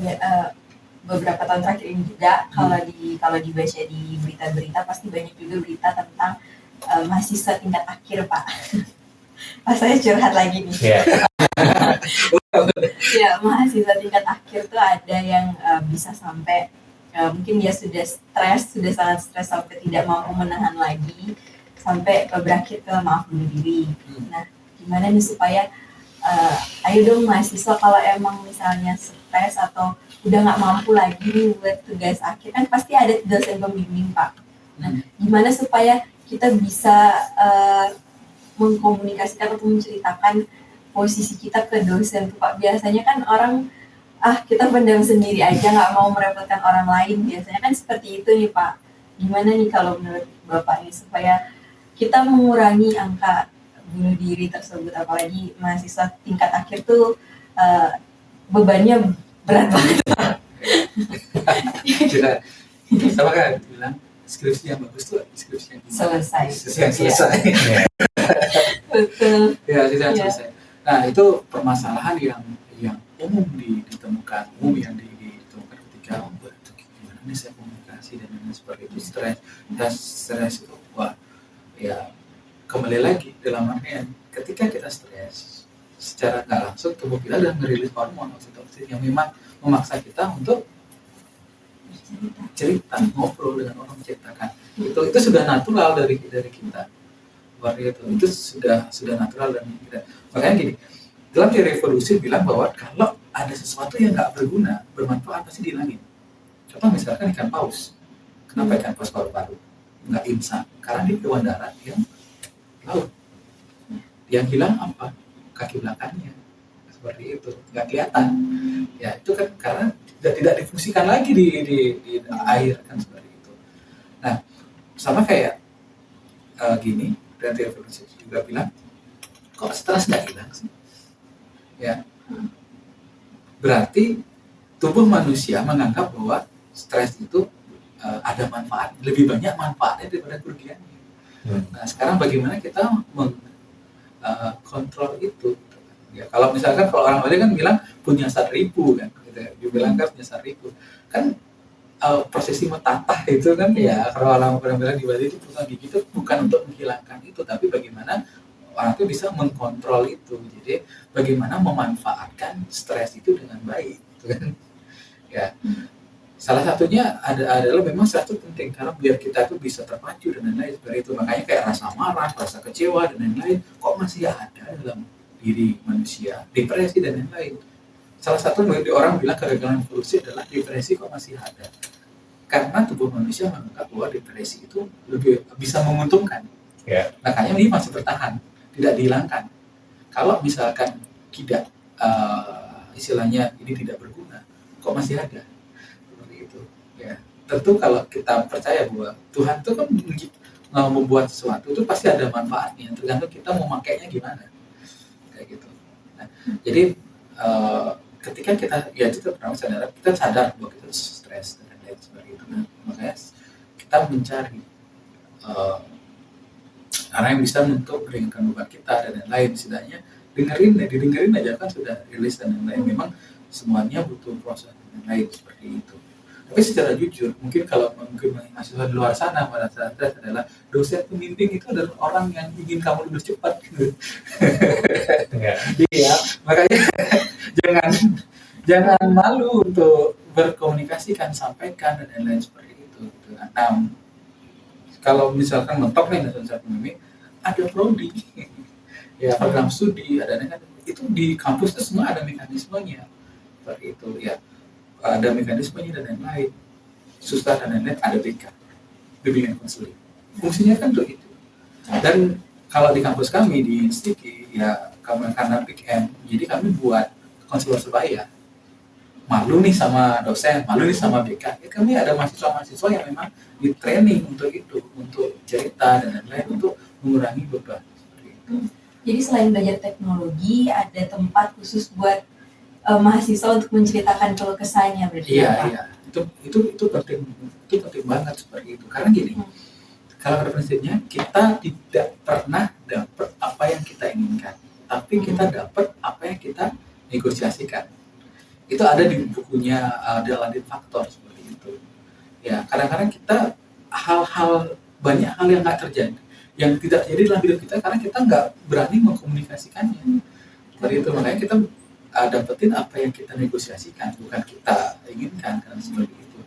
Speaker 2: beberapa tahun terakhir ini juga kalau dibaca di berita-berita pasti banyak juga berita tentang mahasiswa tingkat akhir Pak. Pas saya curhat lagi nih. Ya, mahasiswa tingkat akhir tuh ada yang bisa sampai mungkin dia sudah sangat stres sampai tidak mampu menahan lagi, sampai berakhir ke maaf bunuh diri. Nah, gimana nih supaya ayo dong mahasiswa kalau emang misalnya stres atau udah nggak mampu lagi nih buat tugas akhir, kan pasti ada dosen pembimbing Pak. Nah, gimana supaya kita bisa mengkomunikasikan atau menceritakan posisi kita ke dosen tuh Pak? Biasanya kan orang kita pendam sendiri aja, nggak mau merepotkan orang lain. Biasanya kan seperti itu nih Pak. Gimana nih kalau menurut Bapak ini supaya kita mengurangi angka bunuh diri tersebut, apalagi mahasiswa tingkat akhir tuh bebannya berat banget.
Speaker 3: Sama kan bilang skripsi yang bagus tuh skripsi yang selesai.
Speaker 2: Betul.
Speaker 3: Ya, selesai. Nah, itu permasalahan yang umum ditemukan ketika gimana nih saya komunikasi dan lain seperti itu, stres itu ya kembali lagi dalam artian ketika kita stres secara nggak langsung tubuh kita sudah merilis hormon oksitosin yang memang memaksa kita untuk cerita, ngobrol dengan orang, menceritakan itu sudah natural dari kita. Itu sudah natural dan kita. Makanya gini, dalam teori evolusi bilang bahwa kalau ada sesuatu yang nggak berguna, bermanfaat pasti dihilangin. Contoh misalkan ikan paus. Kenapa ikan paus paru-paru nggak insang? Karena dia hewan darat yang laut. Yang hilang apa? Kaki belakangnya. Seperti itu, nggak kelihatan. Ya itu kan karena tidak difungsikan lagi di air kan, seperti itu. Nah, sama kayak gini, dan teori evolusi juga bilang, kok stres nggak hilang sih? Ya, berarti tubuh manusia menganggap bahwa stres itu ada manfaat, lebih banyak manfaatnya daripada kerugiannya. Nah, sekarang bagaimana kita kontrol itu? Ya, kalau misalkan kalau orang lain kan bilang punya 1.000 kan, gitu, dibilang kan punya 1.000 kan, prosesi metatah itu kan, ya kalau orang bilang di Bali itu potong gigi itu bukan untuk menghilangkan itu, tapi bagaimana orang itu bisa mengkontrol itu. Jadi bagaimana memanfaatkan stres itu dengan baik, gitu kan? Ya, salah satunya adalah memang stres itu penting karena biar kita tuh bisa terpacu dan lain-lain seperti itu. Makanya kayak rasa marah, rasa kecewa dan lain-lain kok masih ada dalam diri manusia, depresi dan lain-lain. Salah satu orang bilang kegagalan evolusi adalah depresi kok masih ada. Karena tubuh manusia menganggap bahwa depresi itu lebih bisa menguntungkan. Makanya ini masih bertahan, tidak dihilangkan. Kalau misalkan tidak istilahnya ini tidak berguna, kok masih ada? Seperti itu. Ya, tentu kalau kita percaya bahwa Tuhan itu kan membuat sesuatu itu pasti ada manfaatnya, tergantung kita mau makainya gimana. Kayak gitu. Nah, jadi ketika kita pertama kita sadar bahwa kita stres dan lain seperti itu. Nah, makanya kita mencari orang yang bisa untuk meringankan beban kita dan lain-lain. Setidaknya didengerin aja kan sudah rilis dan lain-lain. Memang semuanya butuh proses, dan lain seperti itu. Tapi secara jujur, mungkin kalau mungkin mahasiswa di luar sana pada saat adalah dosen pembimbing itu adalah orang yang ingin kamu lulus cepat gitu. Iya, makanya jangan jangan malu untuk berkomunikasikan, sampaikan dan lain-lain seperti itu. Nah, kalau misalkan mentok nih dosen pembimbing, ada prodi, ya program studi, ada itu di kampus itu semua ada mekanismenya seperti itu ya. Ada mekanismenya dan lain-lain, susah dan lain-lain, ada BK, bimbingan konseling. Fungsinya kan untuk itu. Dan kalau di kampus kami di Instiki ya karena PKM, jadi kami buat konselor sebaya. Malu nih sama dosen, malu nih sama BK. Ya, kami ada mahasiswa-mahasiswa yang memang di training untuk itu, untuk cerita dan lain-lain, untuk mengurangi beban.
Speaker 2: Jadi selain belajar teknologi, ada tempat khusus buat mahasiswa untuk menceritakan keluh kesahnya berarti.
Speaker 3: Iya. Itu penting banget seperti itu. Karena gini, kalau pada prinsipnya kita tidak pernah dapat apa yang kita inginkan, tapi kita dapat apa yang kita negosiasikan. Itu ada di bukunya Aladdin Factor seperti itu. Ya, kadang-kadang kita banyak hal yang nggak terjadi, yang tidak terjadi dalam hidup kita karena kita nggak berani mengkomunikasikannya. Seperti itu, makanya kita dapetin apa yang kita negosiasikan, bukan kita inginkan, karena seperti itu.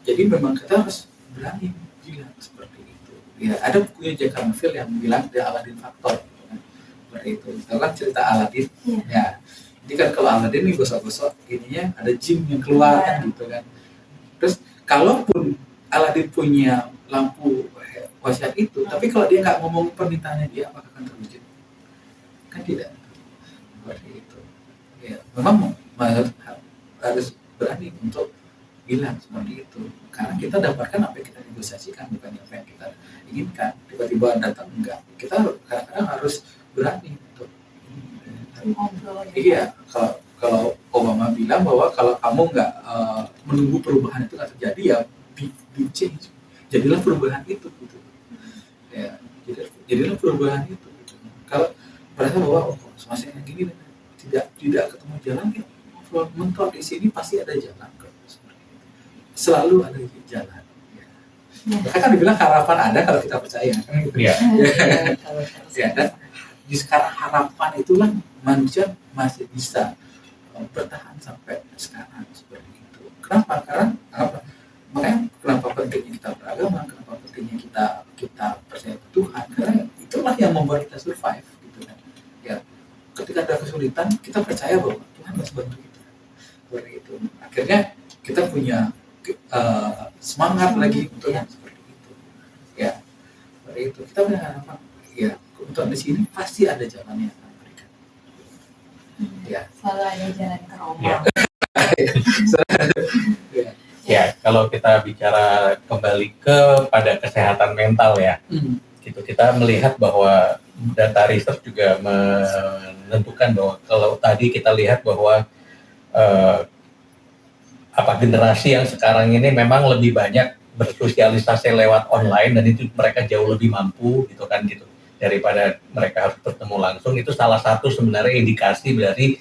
Speaker 3: Jadi memang kita harus berani bilang seperti itu. Ya, ada bukunya Jack Canfield yang bilang The Aladdin Factor, seperti itu. Itu kan cerita Aladdin. Ya, jadi kan kalau Aladdin nih gosok-gosok, ininya ada jin yang keluar kan gitu kan. Terus kalaupun Aladdin punya lampu wasiat itu, tapi kalau dia nggak ngomong permintaannya dia, apakah akan terwujud? Kan tidak. Seperti itu. Ya, memang harus berani untuk bilang seperti itu, karena kita dapatkan apa yang kita negosiasikan, bukan apa yang kita inginkan. Tiba-tiba datang enggak, kita kadang-kadang harus berani untuk
Speaker 2: ngobrol.
Speaker 3: Iya, kalau Obama bilang bahwa kalau kamu nggak menunggu perubahan itu nggak terjadi, ya big change, jadilah perubahan itu gitu. Ya, jadilah perubahan itu gitu. Kalau merasa bahwa masih kayak gini tidak ketemu jalan, ya mentok di sini pasti ada jalan kok. Selalu ada jalan. Ya. Mereka kan dibilang harapan ada kalau kita percaya. Kan gitu.
Speaker 1: Ya.
Speaker 3: Ya, dan di sekarang harapan itulah manusia masih bisa bertahan sampai sekarang seperti itu. Kenapa? Karena apa? Makanya kenapa pentingnya kita beragama, kenapa pentingnya kita percaya Tuhan, karena itulah yang membuat kita survive gitu kan. Ya, ketika ada kesulitan kita percaya bahwa Tuhan harus bantu kita. Seperti itu. Akhirnya kita punya semangat lagi untuk yang seperti itu. Ya, seperti itu. Kita punya harapan. Ya, untuk di sini pasti ada jalan yang akan berikan. Ya.
Speaker 2: Selalu ada jalan ke Roma.
Speaker 1: Ya, kalau kita bicara kembali kepada kesehatan mental ya, gitu, kita melihat bahwa data riset juga menentukan bahwa kalau tadi kita lihat bahwa generasi yang sekarang ini memang lebih banyak bersosialisasi lewat online, dan itu mereka jauh lebih mampu gitu kan gitu daripada mereka harus bertemu langsung. Itu salah satu sebenarnya indikasi dari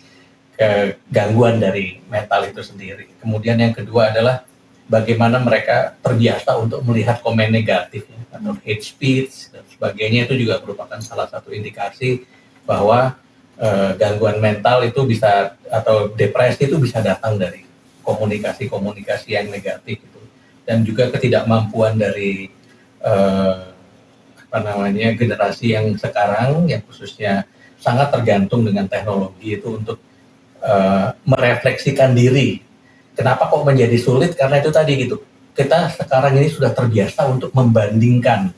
Speaker 1: kegangguan dari mental itu sendiri. Kemudian yang kedua adalah bagaimana mereka terbiasa untuk melihat komen negatif atau hate speech dan sebagainya, itu juga merupakan salah satu indikasi bahwa gangguan mental itu bisa, atau depresi itu bisa datang dari komunikasi-komunikasi yang negatif itu, dan juga ketidakmampuan dari generasi yang sekarang yang khususnya sangat tergantung dengan teknologi itu untuk merefleksikan diri. Kenapa kok menjadi sulit? Karena itu tadi gitu. Kita sekarang ini sudah terbiasa untuk membandingkan.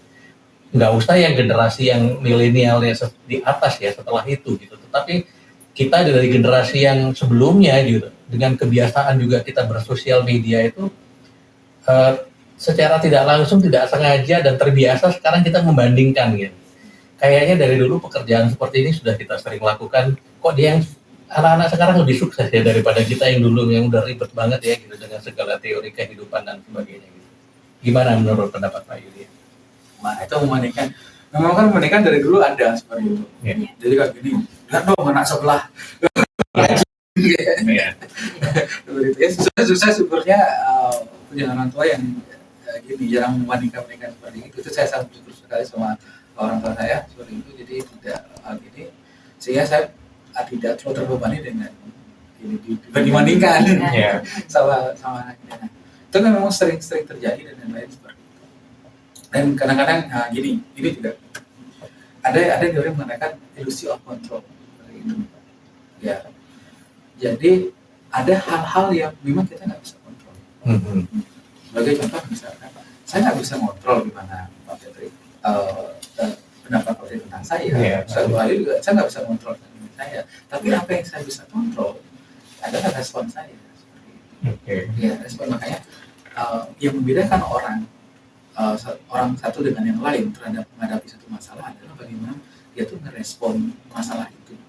Speaker 1: Nggak usah yang generasi yang milenial yang di atas ya setelah itu gitu. Tetapi kita dari generasi yang sebelumnya gitu, dengan kebiasaan juga kita bersosial media itu secara tidak langsung, tidak sengaja dan terbiasa sekarang kita membandingkan gitu. Kayaknya dari dulu pekerjaan seperti ini sudah kita sering lakukan. Kok dia yang anak-anak sekarang lebih sukses ya daripada kita yang dulu yang udah ribet banget ya gitu dengan segala teori kehidupan dan sebagainya gitu. Gimana menurut pendapat Pak Yudi?
Speaker 3: Nah, itu membandingkan. Memang kan membandingkan dari dulu ada seperti itu.
Speaker 1: Yeah.
Speaker 3: Jadi kayak gini, lihat dong anak sebelah
Speaker 1: Iya.
Speaker 3: Ya, susah syukurnya punya orang tua yang gini, jarang membandingkan seperti itu. Itu saya sangat bersyukur sekali sama orang tua saya seperti itu. Jadi tidak gini, sehingga saya tidak terlalu terbebani dengan ini dibandingkan sama anaknya. Itu memang sering terjadi dan lain-lain seperti itu. Dan kadang-kadang gini juga ada teori mengatakan ilusi of control seperti itu. Ya, jadi ada hal-hal yang memang kita nggak bisa kontrol. Sebagai contoh misalkan, saya nggak bisa kontrol gimana Pak Patrick pendapat Patrick tentang saya. Saya juga saya nggak bisa kontrol tentang saya. Tapi apa yang saya bisa kontrol adalah respon saya. Ya, respon. Makanya yang membedakan orang satu dengan yang lain terhadap menghadapi satu masalah adalah bagaimana dia tuh merespon masalah itu.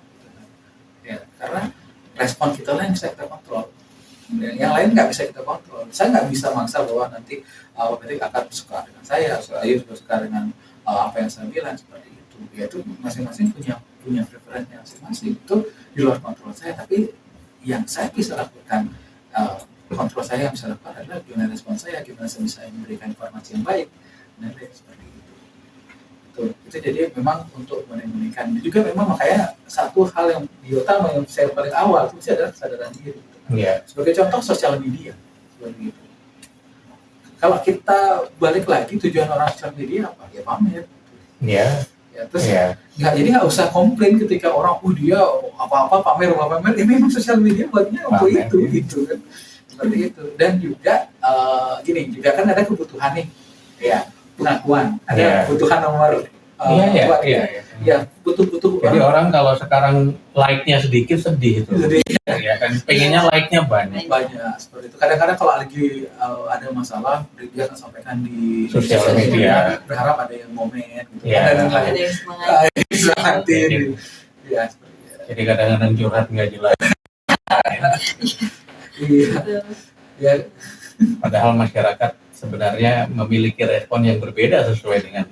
Speaker 3: Ya, karena respon kita lah yang bisa kita kontrol. Yang lain nggak bisa kita kontrol. Saya nggak bisa maksa bahwa nanti Patrick akan suka dengan saya suka dengan apa yang saya bilang seperti itu. Ya itu masing-masing punya preferensi masing-masing. Itu di luar kontrol saya. Tapi yang saya bisa lakukan, kontrol saya yang bisa lakukan adalah gimana respon saya, gimana saya bisa memberikan informasi yang baik, dan lain seperti itu. Itu jadi memang untuk membandingkan. Juga memang makanya satu hal yang utama yang saya paling awal itu adalah kesadaran diri. Sebagai contoh sosial media seperti itu. Kalau kita balik lagi tujuan orang sosial media apa? Ya pamer. Terus nggak usah komplain ketika orang dia apa-apa pamer. Ya memang sosial media buatnya untuk itu gitu kan. Seperti itu. Dan juga gini, juga kan ada kebutuhan nih. Ya, pengakuan. Ada kebutuhan nomor butuh.
Speaker 1: Jadi orang kalau sekarang like-nya sedikit sedih itu. Ya kan pengennya like-nya banyak
Speaker 3: seperti itu. Kadang-kadang kalau lagi ada masalah dia akan sampaikan di
Speaker 1: sosial media,
Speaker 3: berharap ada yang komen gitu.
Speaker 2: Ada yang
Speaker 3: semangatin.
Speaker 1: Jadi kadang-kadang curhat nggak jelas.
Speaker 3: Iya.
Speaker 1: Padahal masyarakat sebenarnya memiliki respon yang berbeda sesuai dengan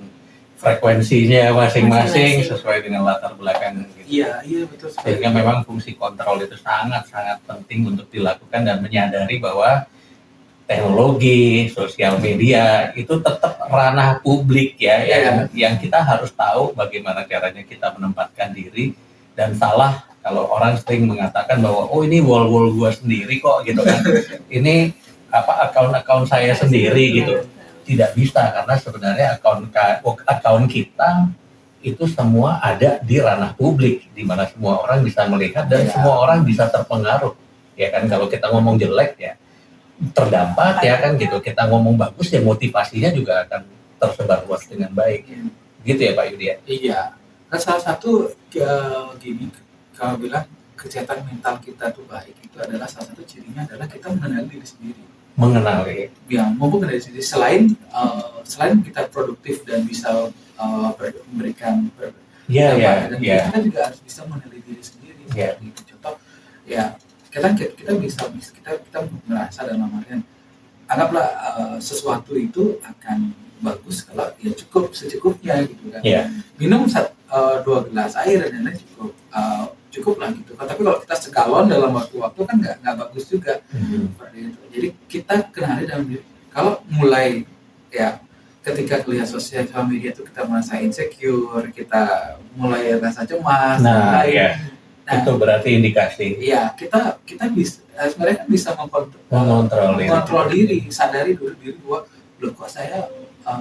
Speaker 1: frekuensinya masing-masing, sesuai dengan latar belakang gitu.
Speaker 3: Iya betul.
Speaker 1: Sehingga memang fungsi kontrol itu sangat-sangat penting untuk dilakukan dan menyadari bahwa teknologi, sosial media itu tetap ranah publik yang kita harus tahu bagaimana caranya kita menempatkan diri, dan salah kalau orang sering mengatakan bahwa ini wall gua sendiri kok gitu kan. Ini akun saya sendiri gitu. Tidak bisa, karena sebenarnya akun kita itu semua ada di ranah publik, di mana semua orang bisa melihat dan semua orang bisa terpengaruh. Ya kan, kalau kita ngomong jelek ya terdampak ya kan gitu. Kita ngomong bagus ya motivasinya juga akan tersebar luas dengan baik. Gitu ya Pak Yudi.
Speaker 3: Iya. Kan salah satu gini, kalau bilang kesehatan mental kita tuh baik, itu adalah salah satu cirinya adalah kita mengenali diri sendiri. Mumpung dari sini selain kita produktif dan bisa memberikan kita juga harus bisa mengenali diri sendiri. Contoh kita bisa kita merasa dalam artian anggaplah sesuatu itu akan bagus kalau ya cukup secukupnya gitu kan. Minum 2 gelas air dan lain-lain cukup lah gitu. Tapi kalau kita segalon dalam waktu-waktu kan nggak bagus juga. Jadi kita kenali dalam diri. Kalau mulai ketika lihat sosial media itu kita merasa insecure, kita mulai rasa cemas.
Speaker 1: Itu berarti indikasi.
Speaker 3: Iya, kita bisa sebenarnya kan bisa mengontrol diri, sadari dulu diri bahwa kok saya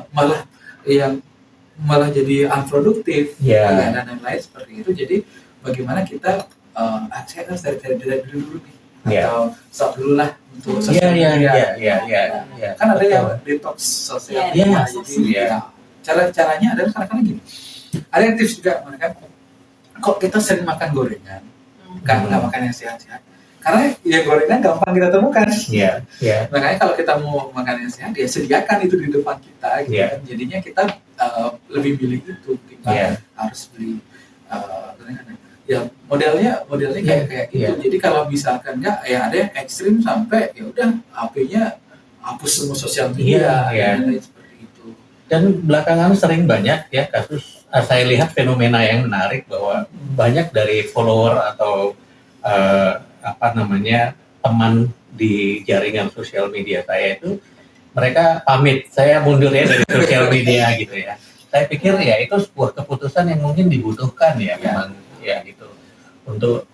Speaker 3: malah jadi unproduktif dan lain-lain seperti itu. Jadi bagaimana kita saya harus dari dulu nih atau stop dulu lah untuk sosial media. Kan ada yang detox sosial media. Caranya adalah kadang-kadang gini. Ada yang tips juga mereka. Kok kita sering makan gorengan, nggak makan yang sehat-sehat. Karena ya gorengan gampang kita temukan. Makanya kalau kita mau makan yang sehat, ya sediakan itu di depan kita. Gitu kan. Jadinya kita lebih pilih itu. Kita harus beli gorengan. Ya modelnya kayak gitu. Jadi kalau misalkan nggak, ya ada yang ekstrim sampai ya udah HP-nya hapus semua sosial media dan lain seperti itu.
Speaker 1: Dan belakangan sering banyak ya kasus, saya lihat fenomena yang menarik bahwa banyak dari follower atau teman di jaringan sosial media saya itu mereka pamit, saya mundur ya dari sosial media gitu ya. Saya pikir ya itu sebuah keputusan yang mungkin dibutuhkan ya, memang ya gitu untuk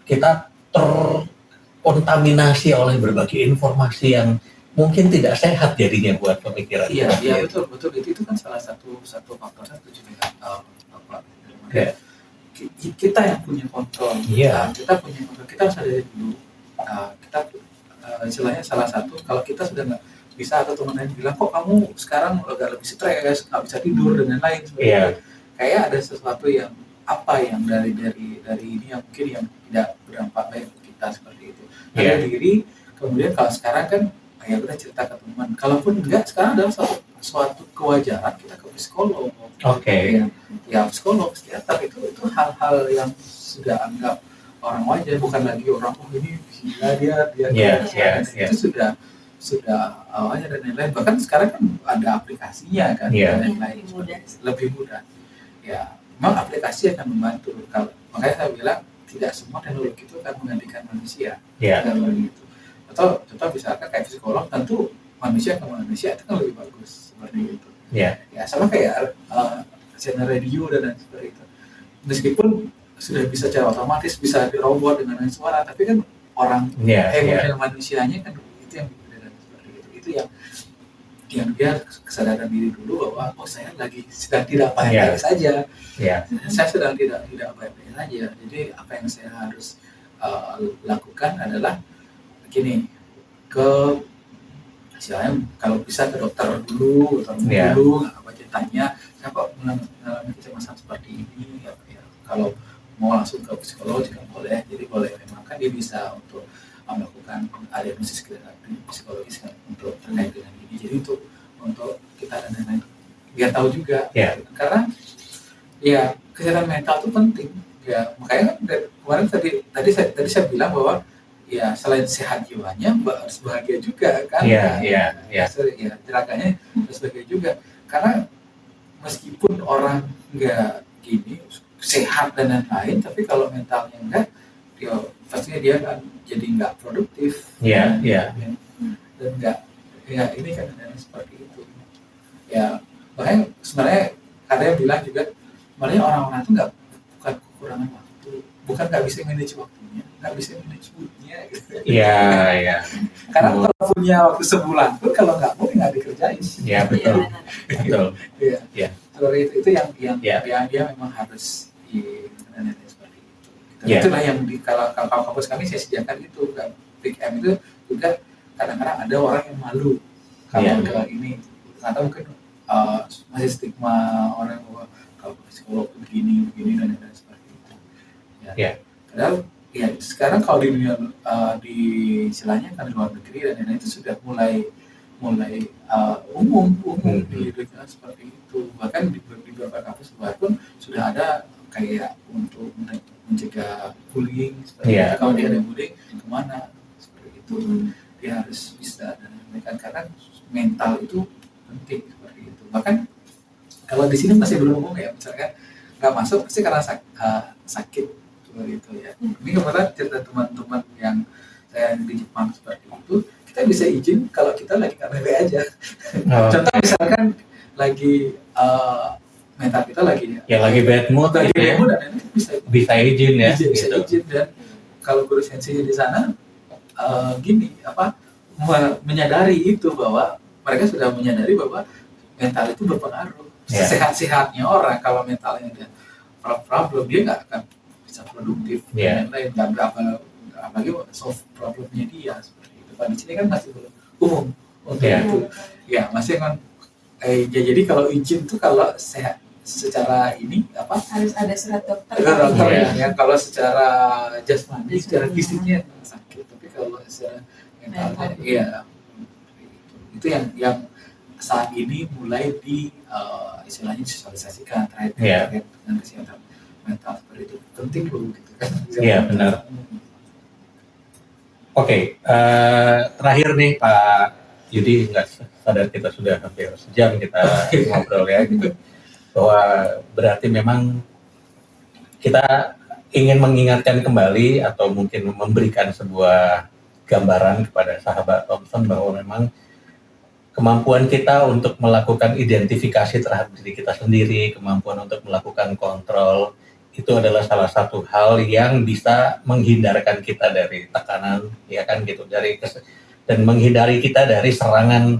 Speaker 1: kita terkontaminasi oleh berbagai informasi yang mungkin tidak sehat jadinya buat pemikiran.
Speaker 3: Iya betul itu kan salah satu faktor satu juga kita yang punya kontrol.
Speaker 1: Iya.
Speaker 3: Kita punya kontrol. Kita sadari dulu. Kita istilahnya salah satu kalau kita sudah nggak bisa atau teman lain bilang kok kamu sekarang agak lebih stres, nggak bisa tidur dan lain-lain.
Speaker 1: Iya.
Speaker 3: Kayak ada sesuatu yang dari ini yang mungkin yang tidak berdampak baik untuk kita seperti itu. Ada diri kemudian kalau sekarang kan ya udah cerita ke teman. Kalaupun enggak sekarang adalah suatu kewajaran kita ke psikolog. Ya psikolog, psikiater itu hal-hal yang sudah anggap orang wajar, bukan lagi orang ini gila dia itu sudah wajar dan lain-lain. Bahkan sekarang kan ada aplikasinya kan dan lain-lain lebih mudah. Ya, memang aplikasi akan membantu. Makanya saya bilang tidak semua teknologi itu akan menggantikan manusia. Kalau gitu. Atau contoh misalkan kayak psikolog, tentu manusia ke manusia itu kan lebih bagus seperti itu. Ya sama kayak channel radio dan lain seperti itu. Meskipun sudah bisa secara otomatis bisa dirobot dengan suara, tapi kan orang emosional manusianya kan itu yang berbeda seperti itu. Itu yang dia kesadaran diri dulu bahwa saya lagi sedang tidak baik-baik saja. Saya sedang tidak baik-baik saja. Jadi apa yang saya harus lakukan adalah gini, istilahnya kalau bisa ke dokter dulu nggak apa tanya saya kok mengalami kecemasan seperti ini ya. Kalau mau langsung ke psikolog juga boleh, jadi boleh memang kan dia bisa untuk melakukan diagnosis psikologis kan untuk terkait dengan ini, jadi untuk kita dan lain-lain biar tahu juga karena ya kesehatan mental itu penting ya. Makanya kemarin tadi saya bilang bahwa ya selain sehat jiwanya harus bahagia juga kan. Jiraganya harus bahagia juga karena meskipun orang nggak gini sehat dan lain-lain, tapi kalau mentalnya enggak pastinya dia kan jadi nggak produktif dan nggak ini kan seperti itu ya. Makanya sebenarnya ada yang bilang juga sebenarnya orang-orang itu bukan kekurangan waktu, bukan nggak bisa manage waktunya, nggak bisa manage moodnya gitu. Karena kalau punya waktu sebulan pun kalau nggak mau nggak dikerjain.
Speaker 1: Betul.
Speaker 3: Seperti itu yang dia memang harus seperti itu. Itulah yang di kalau kampus kami saya sediakan itu kan. Big M itu juga kadang-kadang ada orang yang malu kalau ke ini atau mungkin masih stigma orang bahwa kalau psikolog begini dan seperti itu. Padahal sekarang kalau di dunia di istilahnya kan luar negeri dan lain-lain itu sudah mulai umum di dunia seperti itu. Bahkan di beberapa kampus luar pun sudah ada kayak untuk mencegah bullying seperti itu. Kalau dia ada bullying kemana seperti itu dia harus bisa dan lain-lain karena mental itu penting seperti itu. Bahkan kalau di sini masih belum umum ya, misalkan nggak masuk pasti karena sakit seperti itu ya. Ini kemarin cerita teman-teman yang saya di Jepang seperti itu, kita bisa izin kalau kita lagi KBB aja. Contoh misalkan lagi mental kita lagi
Speaker 1: bad mood
Speaker 3: dan ini
Speaker 1: bisa izin ya.
Speaker 3: Bisa izin dan kalau guru sensinya di sana menyadari itu bahwa mereka sudah menyadari bahwa mental itu berpengaruh. Sehat-sehatnya orang kalau mentalnya dia problem dia nggak akan bisa produktif dan lain-lain. Apalagi solve problemnya dia seperti itu. Di sini kan masih belum umum untuk itu. Ya masih kan. Jadi kalau izin tuh kalau sehat secara ini
Speaker 2: harus ada surat dokter.
Speaker 3: Ya. Kalau secara jasmani, secara fisiknya sakit, tapi kalau secara mentalnya itu yang saat ini mulai di istilahnya disosialisasikan terkait dengan kesehatan mental seperti itu penting loh gitu kan.
Speaker 1: Benar. Oke, terakhir nih Pak Yudi, nggak sadar kita sudah hampir sejam kita ngobrol ya gitu. Bahwa berarti memang kita ingin mengingatkan kembali atau mungkin memberikan sebuah gambaran kepada sahabat Thompson bahwa memang kemampuan kita untuk melakukan identifikasi terhadap diri kita sendiri, kemampuan untuk melakukan kontrol, itu adalah salah satu hal yang bisa menghindarkan kita dari tekanan, ya kan gitu, dan menghindari kita dari serangan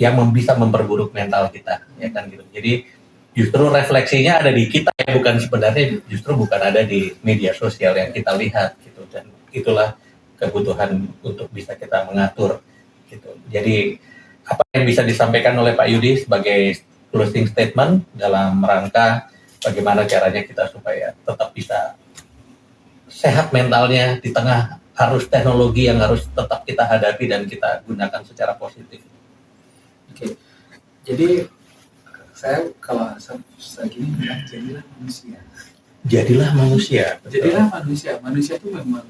Speaker 1: yang bisa memperburuk mental kita, ya kan gitu. Jadi justru refleksinya ada di kita, bukan sebenarnya justru bukan ada di media sosial yang kita lihat gitu, dan itulah kebutuhan untuk bisa kita mengatur gitu. Jadi apa yang bisa disampaikan oleh Pak Yudi sebagai closing statement dalam rangka bagaimana caranya kita supaya tetap bisa sehat mentalnya di tengah arus teknologi yang harus tetap kita hadapi dan kita gunakan secara positif.
Speaker 3: Oke. Jadi saya kalau saya gini bilang jadilah manusia.
Speaker 1: Jadilah manusia.
Speaker 3: Jadilah manusia. Manusia itu memang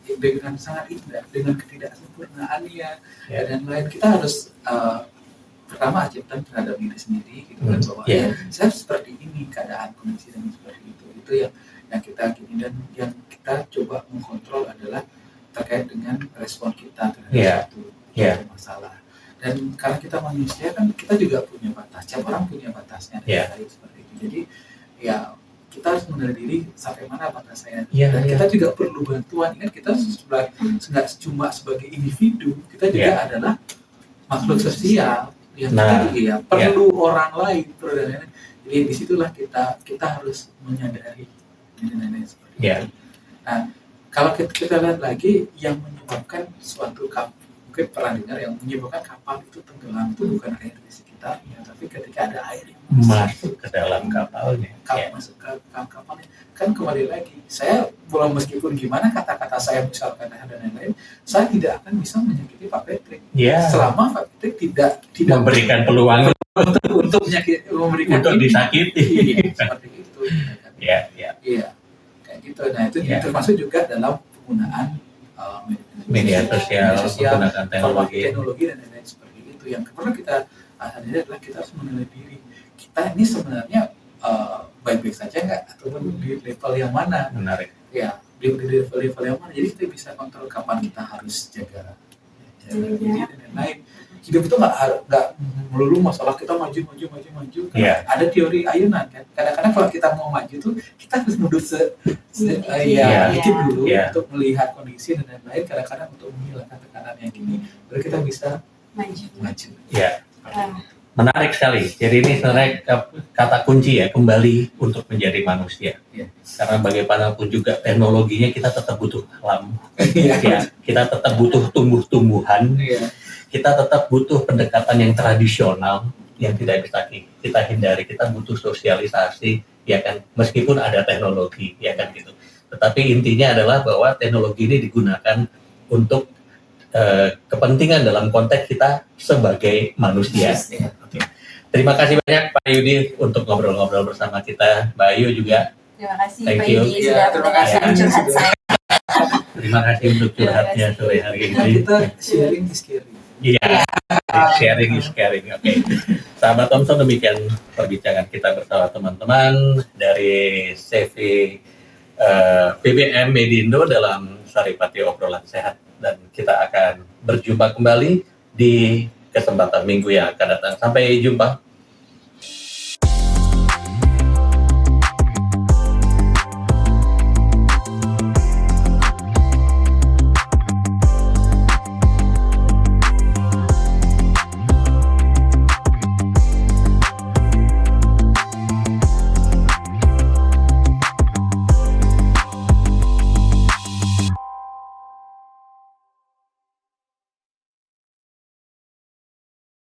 Speaker 3: dengan sangat indah, dengan ketidaksempurnaannya dan lain. Kita harus pertama acceptan terhadap diri sendiri, gitu kan, bahwa saya seperti ini keadaan kondisi dan seperti itu. Itu yang kita gini, dan yang kita coba mengkontrol adalah terkait dengan respon kita terhadap suatu masalah. Dan karena kita manusia kan kita juga punya batas, setiap orang punya batasnya seperti itu. Jadi ya kita harus mengenal diri sampai mana batas saya. Dan kita juga perlu bantuan. Ingat kita nggak cuma sebagai individu, kita juga adalah makhluk sosial yang kita perlu orang lain. Jadi disitulah kita harus menyadari nilai-nilai seperti itu. Nah, kalau kita lihat lagi yang menyebabkan suatu mungkin pernah dengar yang menyebabkan kapal itu tenggelam itu bukan air di sekitarnya, tapi ketika ada air yang
Speaker 1: masuk ke dalam kapalnya,
Speaker 3: masuk ke kapalnya. Kan kembali lagi, saya belum, meskipun gimana kata-kata saya misalkan dan lain-lain, saya tidak akan bisa menyakiti Pak Patrick selama Pak Patrick tidak
Speaker 1: memberikan peluang
Speaker 3: untuk memberikan
Speaker 1: untuk disakiti.
Speaker 3: Seperti itu.
Speaker 1: Iya,
Speaker 3: kayak gitu. Nah itu termasuk juga dalam penggunaan
Speaker 1: media sosial, menggunakan
Speaker 3: teknologi dan lain-lain seperti itu. Yang perlu kita sadari adalah kita harus menilai diri kita ini sebenarnya baik-baik saja nggak, ataupun di level yang mana.
Speaker 1: Menarik.
Speaker 3: Ya, di level yang mana. Jadi kita bisa kontrol kapan kita harus jaga diri dan lain-lain. Hidup itu nggak melulu masalah kita maju. Ada teori ayunan kan. Kadang-kadang kalau kita mau maju tuh kita harus mundur dikit dulu untuk melihat kondisi dan lain-lain. Kadang-kadang untuk menghilangkan tekanan yang gini, baru kita bisa maju.
Speaker 1: Ya. Menarik sekali. Jadi ini sebenarnya kata kunci kembali untuk menjadi manusia. Karena bagaimanapun juga teknologinya kita tetap butuh alam. Kita tetap butuh tumbuh-tumbuhan. Kita tetap butuh pendekatan yang tradisional yang tidak bisa kita hindari. Kita butuh sosialisasi, ya kan, meskipun ada teknologi, ya kan gitu. Tetapi intinya adalah bahwa teknologi ini digunakan untuk kepentingan dalam konteks kita sebagai manusia. Oke. Terima kasih banyak Pak Yudi untuk ngobrol-ngobrol bersama kita. Mbak Ayu juga.
Speaker 2: Terima kasih Pak Yudi sudah
Speaker 3: mendengarkan
Speaker 2: curhat saya.
Speaker 1: Terima kasih untuk curhatnya sore hari ini.
Speaker 3: Kita sharing is caring.
Speaker 1: Iya, sharing is caring. Oke. Sahabat Thompson, demikian perbincangan kita bersama teman-teman dari CV BBM Medindo dalam Saripati Obrolan Sehat, dan kita akan berjumpa kembali di kesempatan minggu yang akan datang. Sampai jumpa.